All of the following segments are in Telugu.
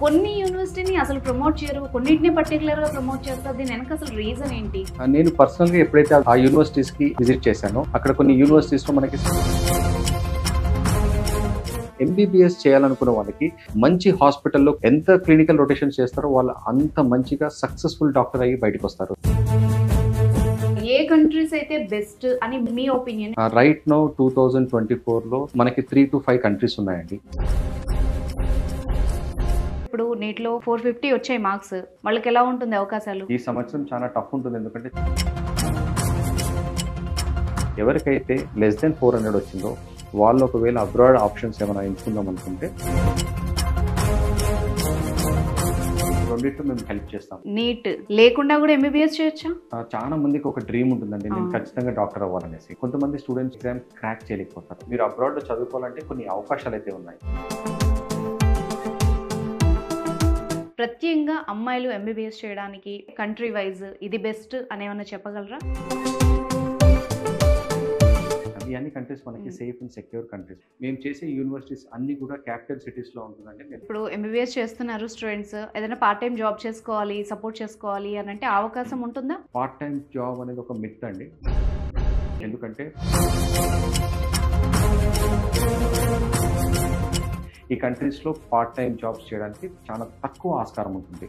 కొన్ని యూనివర్సిటీని అసలు ప్రమోట్ చేయరు, కొన్నిటిని పర్టికులర్ గా ప్రమోట్ చేస్తారు. దీని వెనక అసలు రీజన్ ఏంటి? నేను పర్సనల్ గా ఎప్పుడైతే ఆ యూనివర్సిటీస్ కి విజిట్ చేశానో అక్కడ కొన్ని యూనివర్సిటీస్ లో మనకి ఎంబీబీఎస్ చేయాలనుకున్న వాళ్ళకి మంచి హాస్పిటల్లో ఎంత క్లినికల్ రొటేషన్ చేస్తారో వాళ్ళు అంత మంచిగా సక్సెస్ఫుల్ డాక్టర్ అయ్యి బయటకు వస్తారు. ఏ కంట్రీస్ అయితే బెస్ట్ అని మీ ఒపీనియన్? రైట్ నౌ 2024 లో మనకి 3 to 5 కంట్రీస్ ఉన్నాయండి. ఇప్పుడు నీట్లో 450 వచ్చాయి మార్క్స్, వాళ్ళకి ఎలా ఉంటుంది అవకాశాలు? ఈ సంవత్సరం చాలా టఫ్ ఉంటుంది. ఎందుకంటే ఎవరికైతే లెస్ దెన్ 400 వచ్చిందో వాళ్ళు ఒకవేళ అబ్రాడ్ ఆప్షన్స్ ఏమైనా ఎంచుకుందాం అనుకుంటే రెండింటిలో మేము హెల్ప్ చేస్తాం. నీట్ లేకుండా కూడా ఎంబీబీఎస్ చేయొచ్చా? చాలా మందికి ఒక డ్రీమ్ ఉంటుందండి, నేను ఖచ్చితంగా డాక్టర్ అవ్వాలనేసి. కొంతమంది స్టూడెంట్స్ ఎగ్జామ్ క్రాక్ చేయలేకపోతారు. మీరు అబ్రాడ్ లో చదువుకోవాలంటే కొన్ని అవకాశాలు అయితే ఉన్నాయి. ప్రత్యేకంగా అమ్మాయిలు ఎంబీబీఎస్ చేయడానికి కంట్రీ వైజ్ ఇది బెస్ట్ అని ఏమన్నా చెప్పగలరా? ఈ అన్ని కంట్రీస్ మనకి సేఫ్ అండ్ సెక్యూర్ కంట్రీస్. మేము చేసే యూనివర్సిటీస్ అన్ని కూడా క్యాపిటల్ సిటీస్ లో ఉంటుందండి. ఇప్పుడు ఎంబీబీఎస్ చేస్తున్నారు స్టూడెంట్స్, ఏదైనా పార్ట్ టైం జాబ్ చేసుకోవాలి, సపోర్ట్ చేసుకోవాలి అని అంటే అవకాశం ఉంటుందా? పార్ట్ టైం జాబ్ అనేది ఒక మిత్ అండి. ఎందుకంటే ఈ కంట్రీస్ లో పార్ట్ టైం జాబ్స్ చేయడానికి చాలా తక్కువ ఆస్కారం ఉంటుంది.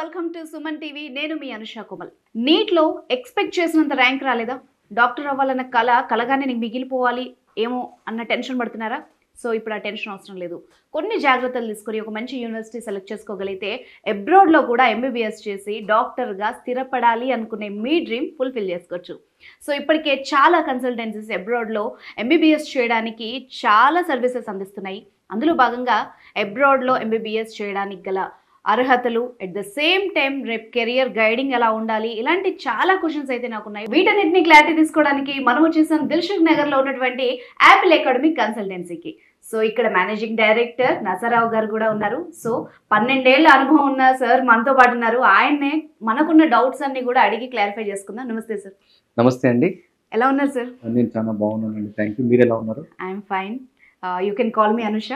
Welcome to Suman TV. నేను మీ అనుషా కుమల్. నీట్లో ఎక్స్పెక్ట్ చేసినంత ర్యాంక్ రాలేదా? డాక్టర్ అవ్వాలన్న కలగానే నీకు మిగిలిపోవాలి ఏమో అన్న టెన్షన్ పడుతున్నారా? సో ఇప్పుడు ఆ టెన్షన్ అవసరం లేదు. కొన్ని జాగ్రత్తలు తీసుకొని ఒక మంచి యూనివర్సిటీ సెలెక్ట్ చేసుకోగలిగితే అబ్రాడ్లో కూడా ఎంబీబీఎస్ చేసి డాక్టర్గా స్థిరపడాలి అనుకునే మీ డ్రీమ్ ఫుల్ఫిల్ చేసుకోవచ్చు. సో ఇప్పటికే చాలా కన్సల్టెన్సీస్ అబ్రాడ్లో ఎంబీబీఎస్ చేయడానికి చాలా సర్వీసెస్ అందిస్తున్నాయి. అందులో భాగంగా అబ్రాడ్లో ఎంబీబీఎస్ చేయడానికి గల అర్హతలు, ఎట్ ద సేమ్ టైం రేపు కెరియర్ గైడింగ్ ఎలా ఉండాలి, ఇలాంటి చాలా క్వశ్చన్స్ అయితే నాకు ఉన్నాయి. వీటన్నిటిని క్లారిటీ తీసుకోవడానికి మనం వచ్చేసాం దిల్సుఖ్ నగర్ లో ఉన్నటువంటి యాపిల్ అకాడమిక్ కన్సల్టెన్సీకి. సో ఇక్కడ మేనేజింగ్ డైరెక్టర్ నరసరావు గారు కూడా ఉన్నారు. సో 12 ఏళ్ల అనుభవం ఉన్న సార్ మనతో పాటు ఉన్నారు. ఆయన్నే మనకున్న డౌట్స్ అన్ని కూడా అడిగి క్లారిఫై చేసుకుందాం. నమస్తే సార్. నమస్తే అండి. ఎలా ఉన్నారు సార్? నేను చాలా బాగున్నానండి, థ్యాంక్ యూ. మీరు ఎలా ఉన్నారు? I'm fine. You can call me Anusha.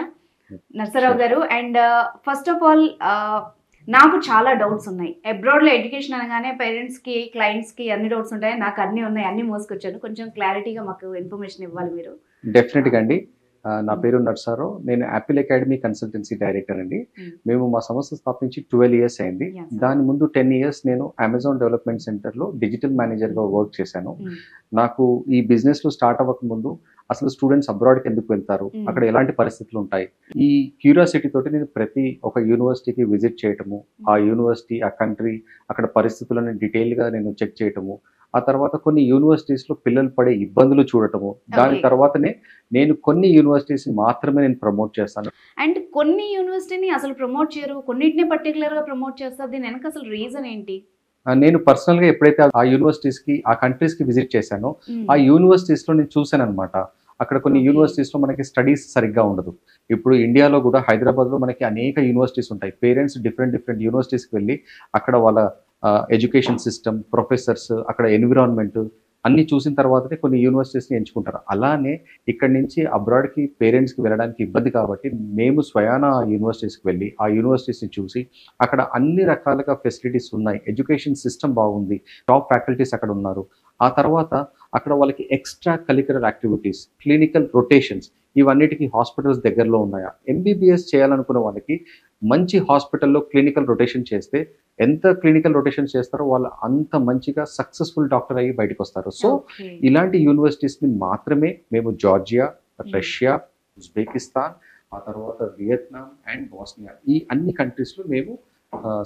Narasarao గారు, అండ్ ఫస్ట్ ఆఫ్ ఆల్ నాకు చాలా డౌట్స్ ఉన్నాయి. అబ్రాడ్లో ఎడ్యుకేషన్ అనగానే పేరెంట్స్కి, క్లయింట్స్కి అన్ని డౌట్స్ ఉంటాయి. నాకు అన్నీ ఉన్నాయి, అన్ని మోసుకొచ్చాను. కొంచెం క్లారిటీగా మాకు ఇన్ఫర్మేషన్ ఇవ్వాలి మీరు. డెఫినెట్గా అండి. నా పేరు నరసరావు, నేను యాపిల్ అకాడమీ కన్సల్టెన్సీ డైరెక్టర్ అండి. మేము మా సంస్థ స్థాపించి 12 years అయింది. దాని ముందు 10 years నేను అమెజాన్ డెవలప్మెంట్ సెంటర్లో డిజిటల్ మేనేజర్గా వర్క్ చేశాను. నాకు ఈ బిజినెస్ లో స్టార్ట్ అవ్వక ముందు అసలు స్టూడెంట్స్ అబ్రాడ్కి ఎందుకు వెళ్తారు, అక్కడ ఎలాంటి పరిస్థితులు ఉంటాయి, ఈ క్యూరియాసిటీ తోటి నేను ప్రతి ఒక యూనివర్సిటీకి విజిట్ చేయటము, ఆ యూనివర్సిటీ, ఆ కంట్రీ, అక్కడ పరిస్థితులను డీటెయిల్గా నేను చెక్ చేయటము, ఆ తర్వాత కొన్ని యూనివర్సిటీస్ లో పిల్లలు పడే ఇబ్బందులు చూడటము, దాని తర్వాతనే నేను కొన్ని యూనివర్సిటీస్ మాత్రమే నేను ప్రమోట్ చేస్తాను. అండ్ కొన్ని యూనివర్సిటీని అసలు ప్రమోట్ చేయరు, కొన్నిటిని పర్టికులర్ గా ప్రమోట్ చేస్తారు. దీని వెనక అసలు రీజన్ ఏంటి? నేను పర్సనల్ గా ఎప్పుడైతే ఆ యూనివర్సిటీస్ కి, ఆ కంట్రీస్ కి విజిట్ చేశానో ఆ యూనివర్సిటీస్ లో నేను చూశాను అనమాట. అక్కడ కొన్ని యూనివర్సిటీస్ లో మనకి స్టడీస్ సరిగ్గా ఉండదు. ఇప్పుడు ఇండియాలో కూడా హైదరాబాద్ లో మనకి అనేక యూనివర్సిటీస్ ఉంటాయి. పేరెంట్స్ డిఫరెంట్ యూనివర్సిటీస్కి వెళ్ళి అక్కడ వాళ్ళ ఎడ్యుకేషన్ సిస్టమ్, ప్రొఫెసర్స్, అక్కడ ఎన్విరాన్మెంట్ అన్ని చూసిన తర్వాతనే కొన్ని యూనివర్సిటీస్ని ఎంచుకుంటారు. అలానే ఇక్కడి నుంచి అబ్రాడ్కి పేరెంట్స్కి వెళ్ళడానికి ఇబ్బంది కాబట్టి మేము స్వయాన ఆ యూనివర్సిటీస్కి వెళ్ళి ఆ యూనివర్సిటీస్ని చూసి అక్కడ అన్ని రకాలుగా ఫెసిలిటీస్ ఉన్నాయి, ఎడ్యుకేషన్ సిస్టమ్ బాగుంది, టాప్ ఫ్యాకల్టీస్ అక్కడ ఉన్నారు. ఆ తర్వాత అక్కడ వాళ్ళకి extra curricular activities, clinical rotations, ఇవన్నిటికీ హాస్పిటల్స్ దగ్గరలో ఉన్నాయా? ఎంబీబీఎస్ చేయాలనుకున్న వాళ్ళకి మంచి హాస్పిటల్లో క్లినికల్ రొటేషన్ చేస్తే ఎంత క్లినికల్ రొటేషన్ చేస్తారో వాళ్ళు అంత మంచిగా సక్సెస్ఫుల్ డాక్టర్ అయ్యి బయటకు వస్తారు. సో ఇలాంటి యూనివర్సిటీస్ని మాత్రమే మేము జార్జియా, రష్యా, ఉజ్బెకిస్తాన్, ఆ తర్వాత వియత్నాం అండ్ బోస్నియా, ఈ అన్ని కంట్రీస్లో మేము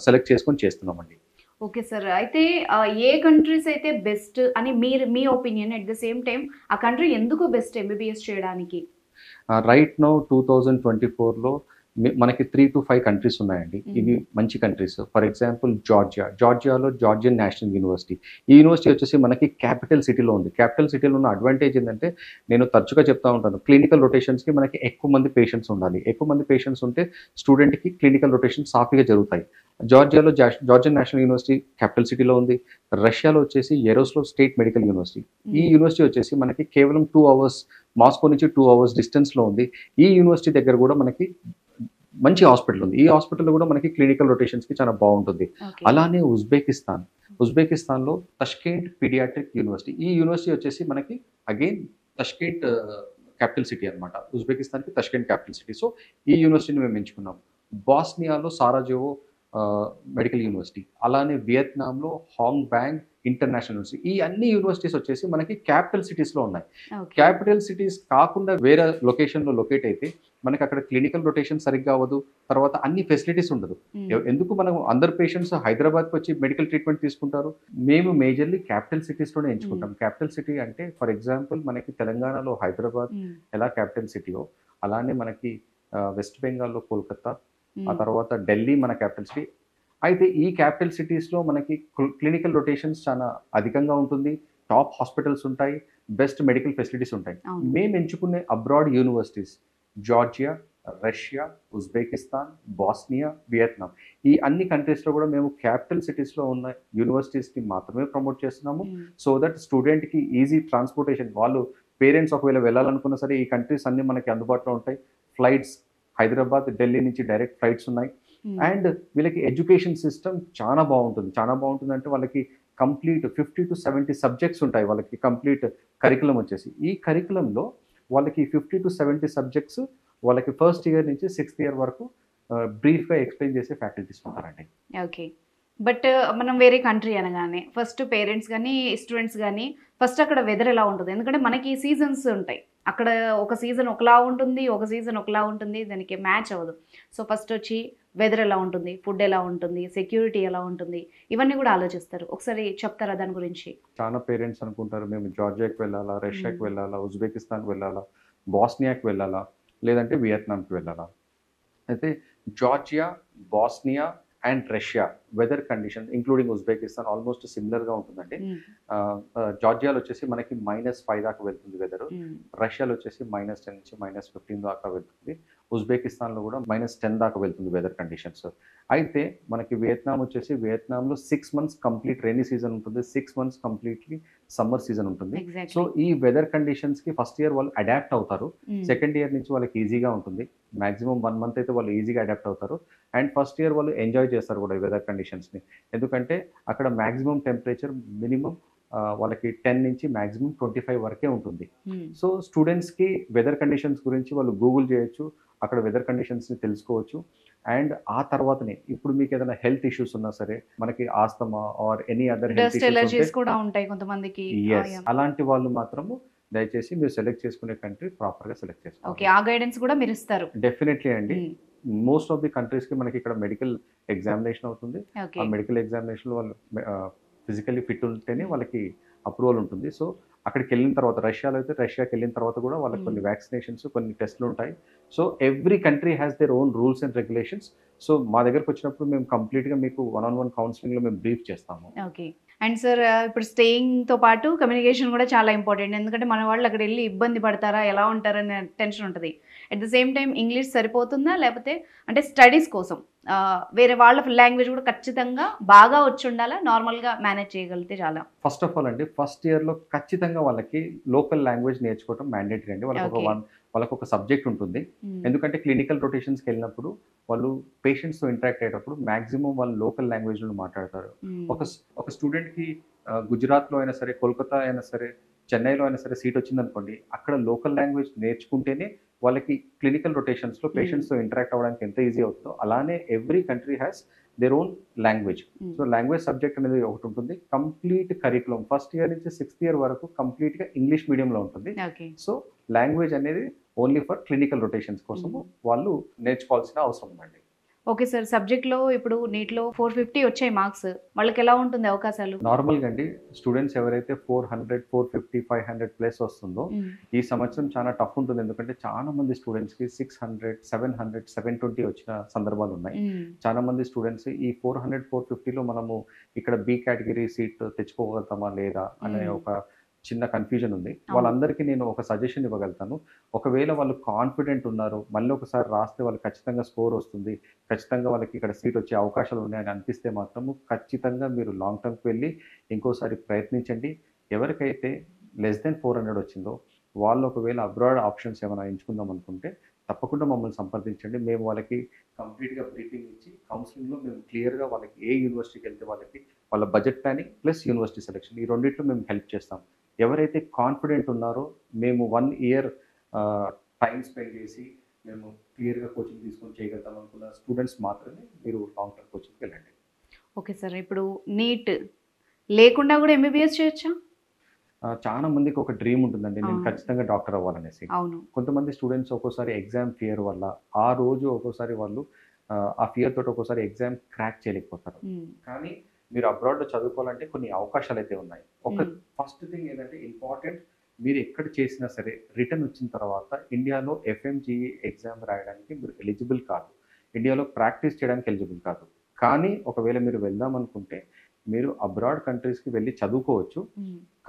సెలెక్ట్ చేసుకొని చేస్తున్నామండి. ఓకే సార్, అయితే ఏ కంట్రీస్ అయితే బెస్ట్ అని మీ opinion, at the same time ఆ కంట్రీ ఎందుకు బెస్ట్ ఎంబీబీఎస్ చేయడానికి? రైట్ నౌ 2024లో మనకి 3 to 5 కంట్రీస్ ఉన్నాయండి. ఇవి మంచి కంట్రీస్. ఫర్ ఎగ్జాంపుల్ జార్జియాలో జార్జియన్ నేషనల్ యూనివర్సిటీ. ఈ యూనివర్సిటీ వచ్చేసి మనకి క్యాపిటల్ సిటీలో ఉంది. క్యాపిటల్ సిటీలో ఉన్న అడ్వాంటేజ్ ఏంటంటే, నేను తరచుగా చెప్తా ఉంటాను, క్లినికల్ రొటేషన్స్కి మనకి ఎక్కువ మంది పేషెంట్స్ ఉండాలి. ఎక్కువ మంది పేషెంట్స్ ఉంటే స్టూడెంట్కి క్లినికల్ రొటేషన్ సాఫీగా జరుగుతాయి. జార్జియాలో జార్జియన్ నేషనల్ యూనివర్సిటీ క్యాపిటల్ సిటీలో ఉంది. రష్యాలో వచ్చేసి ఎరోస్లో స్టేట్ మెడికల్ యూనివర్సిటీ. ఈ యూనివర్సిటీ వచ్చేసి మనకి కేవలం 2 hours మాస్కో నుంచి 2 hours డిస్టెన్స్లో ఉంది. ఈ యూనివర్సిటీ దగ్గర కూడా మనకి మంచి హాస్పిటల్ ఉంది. ఈ హాస్పిటల్లో కూడా మనకి క్లినికల్ రొటేషన్స్కి చాలా బాగుంటుంది. అలానే ఉజ్బెకిస్తాన్లో తష్కెంట్ పీడియాట్రిక్ యూనివర్సిటీ. ఈ యూనివర్సిటీ వచ్చేసి మనకి అగైన్ తష్కెంట్ క్యాపిటల్ సిటీ అనమాట. ఉజ్బెకిస్తాన్కి తష్కెంట్ క్యాపిటల్ సిటీ. సో ఈ యూనివర్సిటీని మేము ఎంచుకున్నాం. బాస్నియాలో సారాజెవో మెడికల్ యూనివర్సిటీ. అలానే వియత్నాంలో హాంగ్ బ్యాంగ్ ఇంటర్నేషనల్ యూనివర్సిటీ. ఈ అన్ని యూనివర్సిటీస్ వచ్చేసి మనకి క్యాపిటల్ సిటీస్లో ఉన్నాయి. క్యాపిటల్ సిటీస్ కాకుండా వేరే లొకేషన్లో లొకేట్ అయితే మనకి అక్కడ క్లినికల్ రొటేషన్ సరిగ్గా అవ్వదు. తర్వాత అన్ని ఫెసిలిటీస్ ఉండదు. ఎందుకు మనం అందరు పేషెంట్స్ హైదరాబాద్కి వచ్చి మెడికల్ ట్రీట్మెంట్ తీసుకుంటారు? మేము మేజర్లీ క్యాపిటల్ సిటీస్లోనే ఎంచుకుంటాం. క్యాపిటల్ సిటీ అంటే ఫర్ ఎగ్జాంపుల్ మనకి తెలంగాణలో హైదరాబాద్ ఎలా క్యాపిటల్ సిటీయో, అలానే మనకి వెస్ట్ బెంగాల్లో కోల్కతా, ఆ తర్వాత ఢిల్లీ మన క్యాపిటల్ సిటీ. అయితే ఈ క్యాపిటల్ సిటీస్లో మనకి క్లినికల్ రొటేషన్స్ చాలా అధికంగా ఉంటుంది. టాప్ హాస్పిటల్స్ ఉంటాయి, బెస్ట్ మెడికల్ ఫెసిలిటీస్ ఉంటాయి. మేము ఎంచుకునే abroad universities Georgia, Russia, Uzbekistan, Bosnia, Vietnam. ఈ అన్ని కంట్రీస్లో కూడా మేము క్యాపిటల్ సిటీస్లో ఉన్న యూనివర్సిటీస్కి మాత్రమే ప్రమోట్ చేస్తున్నాము. సో దట్ స్టూడెంట్కి ఈజీ ట్రాన్స్పోర్టేషన్, వాళ్ళు పేరెంట్స్ ఒకవేళ వెళ్ళాలనుకున్నా సరే ఈ కంట్రీస్ అన్ని మనకి అందుబాటులో ఉంటాయి. ఫ్లైట్స్ హైదరాబాద్, ఢిల్లీ నుంచి డైరెక్ట్ ఫ్లైట్స్ ఉన్నాయి. అండ్ వీళ్ళకి ఎడ్యుకేషన్ సిస్టమ్ చాలా బాగుంటుంది. చాలా బాగుంటుంది అంటే వాళ్ళకి కంప్లీట్ 50 to 70 సబ్జెక్ట్స్ ఉంటాయి. వాళ్ళకి కంప్లీట్ కరికులం వచ్చేసి. ఈ కరికులంలో వాళ్ళకి 50 to 70 సబ్జెక్ట్స్ వాళ్ళకి ఫస్ట్ ఇయర్ నుంచి 6th year వరకు బ్రీఫ్గా ఎక్స్ప్లెయిన్ చేసే ఫ్యాకల్టీస్ ఉంటారండి. ఓకే. బట్ మనం వేరే కంట్రీ అనగానే ఫస్ట్ పేరెంట్స్ కానీ స్టూడెంట్స్ కానీ ఫస్ట్ అక్కడ వెదర్ ఎలా ఉంటుంది? ఎందుకంటే మనకి సీజన్స్ ఉంటాయి. అక్కడ ఒక సీజన్ ఒకలా ఉంటుంది, ఒక సీజన్ ఒకలా ఉంటుంది, దానికి మ్యాచ్ అవ్వదు. సో ఫస్ట్ వచ్చి వెదర్ ఎలా ఉంటుంది, ఫుడ్ ఎలా ఉంటుంది, సెక్యూరిటీ ఎలా ఉంటుంది, ఇవన్నీ కూడా ఆలోచిస్తారు. ఒకసారి చెప్తారా దాని గురించి? చాలా పేరెంట్స్ అనుకుంటారు మేము జార్జియాకి వెళ్ళాలా, రష్యాకి వెళ్ళాలా, ఉజ్బెకిస్తాన్కి వెళ్ళాలా, బాస్నియాకి వెళ్ళాలా, లేదంటే వియత్నాంకి వెళ్ళాలా. అయితే Georgia, Bosnia and Russia weather condition including Uzbekistan almost సిమిలర్గా ఉంటుందండి. జార్జియాలో వచ్చేసి మనకి -5 దాకా వెళ్తుంది వెదర్. రష్యాలో వచ్చేసి -10 నుంచి -15 దాకా వెళ్తుంది. ఉజ్బెకిస్తాన్లో కూడా -10 దాకా వెళ్తుంది వెదర్ కండిషన్స్. అయితే మనకి వియత్నాం వచ్చేసి వియత్నాంలో 6 months కంప్లీట్ రైనీ సీజన్ ఉంటుంది, 6 months కంప్లీట్లీ సమ్మర్ సీజన్ ఉంటుంది. సో ఈ వెదర్ కండిషన్స్కి ఫస్ట్ ఇయర్ వాళ్ళు అడాప్ట్ అవుతారు. సెకండ్ ఇయర్ నుంచి వాళ్ళకి ఈజీగా ఉంటుంది. మాక్సిమం 1 month అయితే వాళ్ళు ఈజీగా అడాప్ట్ అవుతారు. అండ్ ఫస్ట్ ఇయర్ వాళ్ళు ఎంజాయ్ చేస్తారు కూడా ఈ వెదర్ కండిషన్స్ని. ఎందుకంటే అక్కడ మ్యాక్సిమం టెంపరేచర్ మినిమం వాళ్ళకి 10 నుంచి మ్యాక్సిమం 25 వరకే ఉంటుంది. సో స్టూడెంట్స్కి వెదర్ కండిషన్స్ గురించి వాళ్ళు గూగుల్ చేయొచ్చు, అక్కడ వెదర్ కండిషన్స్ని తెలుసుకోవచ్చు. అండ్ ఆ తర్వాతనే ఇప్పుడు మీకు ఏదైనా హెల్త్ ఇష్యూస్ ఉన్నా సరే, మనకి asthma or any other health issues కూడా ఉంటాయి కొంతమందికి. అలాంటి వాళ్ళు మాత్రము దయచేసి మీరు సెలెక్ట్ చేసుకునే కంట్రీ ప్రాపర్గా సెలెక్ట్ చేసుకోవాలి. ఓకే, ఆ గైడెన్స్ కూడా మీరు ఇస్తారు? డెఫినెట్లీ అండి. మోస్ట్ ఆఫ్ ది కంట్రీస్కి మనకి ఇక్కడ మెడికల్ ఎగ్జామినేషన్ అవుతుంది. ఆ మెడికల్ ఎగ్జామినేషన్లో వాళ్ళు ఫిజికల్లీ ఫిట్ ఉంటేనే వాళ్ళకి అప్రూవల్ ఉంటుంది. సో అక్కడికి వెళ్ళిన తర్వాత రష్యాకి వెళ్ళిన తర్వాత కూడా వాళ్ళకి కొన్ని వ్యాక్సినేషన్స్, కొన్ని టెస్ట్లు ఉంటాయి. So every country has their own rules and regulations. So మా దగ్గరకు వచ్చినప్పుడు మేము కంప్లీట్గా మీకు 1-on-1 కౌన్సిలింగ్లో మేము బ్రీఫ్ చేస్తాము. ఓకే. అండ్ సార్ ఇప్పుడు స్టేయింగ్తో పాటు కమ్యూనికేషన్ కూడా చాలా ఇంపార్టెంట్. ఎందుకంటే మన వాళ్ళు అక్కడ వెళ్ళి ఇబ్బంది పడతారా, ఎలా ఉంటారనే టెన్షన్ ఉంటుంది. At the same time English సరిపోతుందా, లేకపోతే అంటే స్టడీస్ కోసం వేరే వాళ్ళ లాంగ్వేజ్ కూడా ఖచ్చితంగా బాగా వచ్చి ఉండాలా, నార్మల్గా మేనేజ్ చేయగలిగితే చాలా? ఫస్ట్ ఆఫ్ ఆల్ అండి, ఫస్ట్ ఇయర్లో ఖచ్చితంగా వాళ్ళకి లోకల్ లాంగ్వేజ్ నేర్చుకోవడం మ్యాండేటరీ అండి. వాళ్ళకి ఒక సబ్జెక్ట్ ఉంటుంది. ఎందుకంటే క్లినికల్ రొటేషన్స్కి వెళ్ళినప్పుడు వాళ్ళు పేషెంట్స్తో ఇంటరాక్ట్ అయ్యేటప్పుడు మ్యాక్సిమం వాళ్ళు లోకల్ లాంగ్వేజ్లో మాట్లాడతారు. ఒక స్టూడెంట్కి గుజరాత్లో అయినా సరే, కోల్కతా అయినా సరే, చెన్నైలో అయినా సరే సీట్ వచ్చిందనుకోండి, అక్కడ లోకల్ లాంగ్వేజ్ నేర్చుకుంటేనే వాళ్ళకి క్లినికల్ రొటేషన్స్లో పేషెంట్స్తో ఇంటరాక్ట్ అవ్వడానికి ఎంత ఈజీ అవుతుందో, అలానే every country has their own language. So language subject అనేది ఒకటి ఉంటుంది. కంప్లీట్ కరికులం ఫస్ట్ ఇయర్ నుంచి 6th year వరకు కంప్లీట్గా ఇంగ్లీష్ మీడియంలో ఉంటుంది. సో లాంగ్వేజ్ అనేది ఓన్లీ ఫర్ క్లినికల్ రొటేషన్స్ కోసము వాళ్ళు నేర్చుకోవాల్సిన అవసరం ఉందండి. ఓకే సార్, సబ్జెక్ట్లో ఇప్పుడు నీట్లో 450 వచ్చాయి మార్క్స్, వాళ్ళకి ఎలా ఉంటుంది అవకాశాలు? నార్మల్గా అండి స్టూడెంట్స్ ఎవరైతే 400, 450, 500 ప్లస్ వస్తుందో ఈ సంవత్సరం చాలా టఫ్ ఉంటుంది. ఎందుకంటే చాలా మంది స్టూడెంట్స్కి 600, 700, 720 వచ్చిన సందర్భాలు ఉన్నాయి. చాలా మంది స్టూడెంట్స్ ఈ 400, 450లో మనము ఇక్కడ బి కేటగిరీ సీట్ తెచ్చుకోగలుగుతామా లేదా అనే ఒక చిన్న కన్ఫ్యూజన్ ఉంది. వాళ్ళందరికీ నేను ఒక సజెషన్ ఇవ్వగలుగుతాను. ఒకవేళ వాళ్ళు కాన్ఫిడెంట్ ఉన్నారు, మళ్ళీ ఒకసారి రాస్తే వాళ్ళకి ఖచ్చితంగా స్కోర్ వస్తుంది, ఖచ్చితంగా వాళ్ళకి ఇక్కడ సీట్ వచ్చే అవకాశాలు ఉన్నాయని అనిపిస్తే మాత్రము ఖచ్చితంగా మీరు లాంగ్ టర్మ్కి వెళ్ళి ఇంకోసారి ప్రయత్నించండి. ఎవరికైతే లెస్ దెన్ 400 వచ్చిందో వాళ్ళు ఒకవేళ అబ్రాడ్ ఆప్షన్స్ ఏమైనా ఎంచుకుందాం అనుకుంటే తప్పకుండా మమ్మల్ని సంప్రదించండి. మేము వాళ్ళకి కంప్లీట్గా బ్రీఫింగ్ ఇచ్చి కౌన్సిలింగ్లో మేము క్లియర్గా వాళ్ళకి ఏ యూనివర్సిటీకి వెళ్తే వాళ్ళకి వాళ్ళ budget planning plus university selection ఈ రెండింటిలో మేము హెల్ప్ చేస్తాం. ఎవరైతే కాన్ఫిడెంట్ ఉన్నారో మేము 1 ఇయర్ టైం స్పెండ్ చేసి మేము క్లియర్గా కోచింగ్ తీసుకొని చేయగలుగుతాం అనుకున్న స్టూడెంట్స్ మాత్రమే మీరు లాంగ్ టర్మ్ కోచింగ్కి వెళ్ళండి. ఓకే సార్, ఇప్పుడు నీట్ లేకుండా కూడా ఎంబీబీఎస్ చేయొచ్చా? చాలా మందికి ఒక డ్రీమ్ ఉంటుందండి, నేను ఖచ్చితంగా డాక్టర్ అవ్వాలనేసి. అవును. కొంతమంది స్టూడెంట్స్ ఒక్కోసారి ఎగ్జామ్ ఫియర్ వల్ల ఆ రోజు ఒక్కోసారి వాళ్ళు ఆ ఫియర్ తోటి ఒక్కోసారి ఎగ్జామ్ క్రాక్ చేయలేకపోతారు. కానీ మీరు అబ్రాడ్లో చదువుకోవాలంటే కొన్ని అవకాశాలు అయితే ఉన్నాయి. ఒక ఫస్ట్ థింగ్ ఏంటంటే ఇంపార్టెంట్, మీరు ఎక్కడ చేసినా సరే రిటర్న్ వచ్చిన తర్వాత ఇండియాలో FMGE ఎగ్జామ్ రాయడానికి మీరు ఎలిజిబుల్ కాదు, ఇండియాలో ప్రాక్టీస్ చేయడానికి ఎలిజిబుల్ కాదు. కానీ ఒకవేళ మీరు వెళ్దాం అనుకుంటే మీరు అబ్రాడ్ కంట్రీస్కి వెళ్ళి చదువుకోవచ్చు.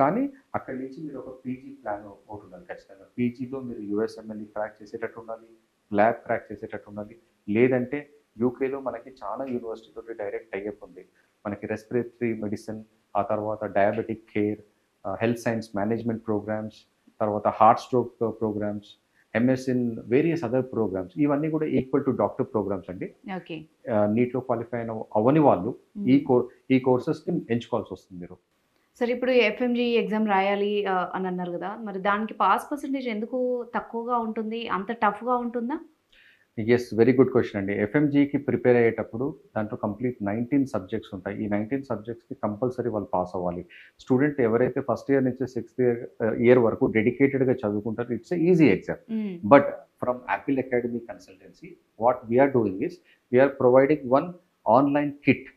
కానీ అక్కడి నుంచి మీరు ఒక పీజీ ప్లాన్ ఒకటి ఉండాలి ఖచ్చితంగా. పీజీలో మీరు USMLE క్రాక్ చేసేటట్టు ఉండాలి, ల్యాబ్ క్రాక్ చేసేటట్టు ఉండాలి. లేదంటే యూకేలో మనకి చాలా యూనివర్సిటీతో డైరెక్ట్ టైఅప్ ఉంది. మనకి రెస్పిరేటరీ మెడిసిన్, ఆ తర్వాత diabetic care, health science management programmes, తర్వాత heart stroke programmes, MS in various other programmes, ఇవన్నీ కూడా ఈక్వల్ టు డాక్టర్ ప్రోగ్రామ్స్ అండి. నీట్లో క్వాలిఫై అవ్వని వాళ్ళు ఈ కోర్సెస్ని ఎంచుకోవాల్సి వస్తుంది మీరు. సరే, ఇప్పుడు FMGE ఎగ్జామ్ రాయాలి అని అన్నారు కదా, మరి దానికి పాస్ పర్సెంటేజ్ ఎందుకు తక్కువగా ఉంటుంది? అంత టఫ్గా ఉంటుందా? ఎస్, వెరీ గుడ్ క్వశ్చన్ అండి. FMGEకి ప్రిపేర్ అయ్యేటప్పుడు దాంట్లో కంప్లీట్ 19 సబ్జెక్ట్స్ ఉంటాయి. ఈ 19 సబ్జెక్ట్స్కి కంపల్సరీ వాళ్ళు పాస్ అవ్వాలి. స్టూడెంట్ ఎవరైతే ఫస్ట్ ఇయర్ నుంచి 6th ఇయర్ వరకు డెడికేటెడ్గా చదువుకుంటారో it's easy exam. But from Apple academy consultancy what we're doing is we're providing 1 online kit.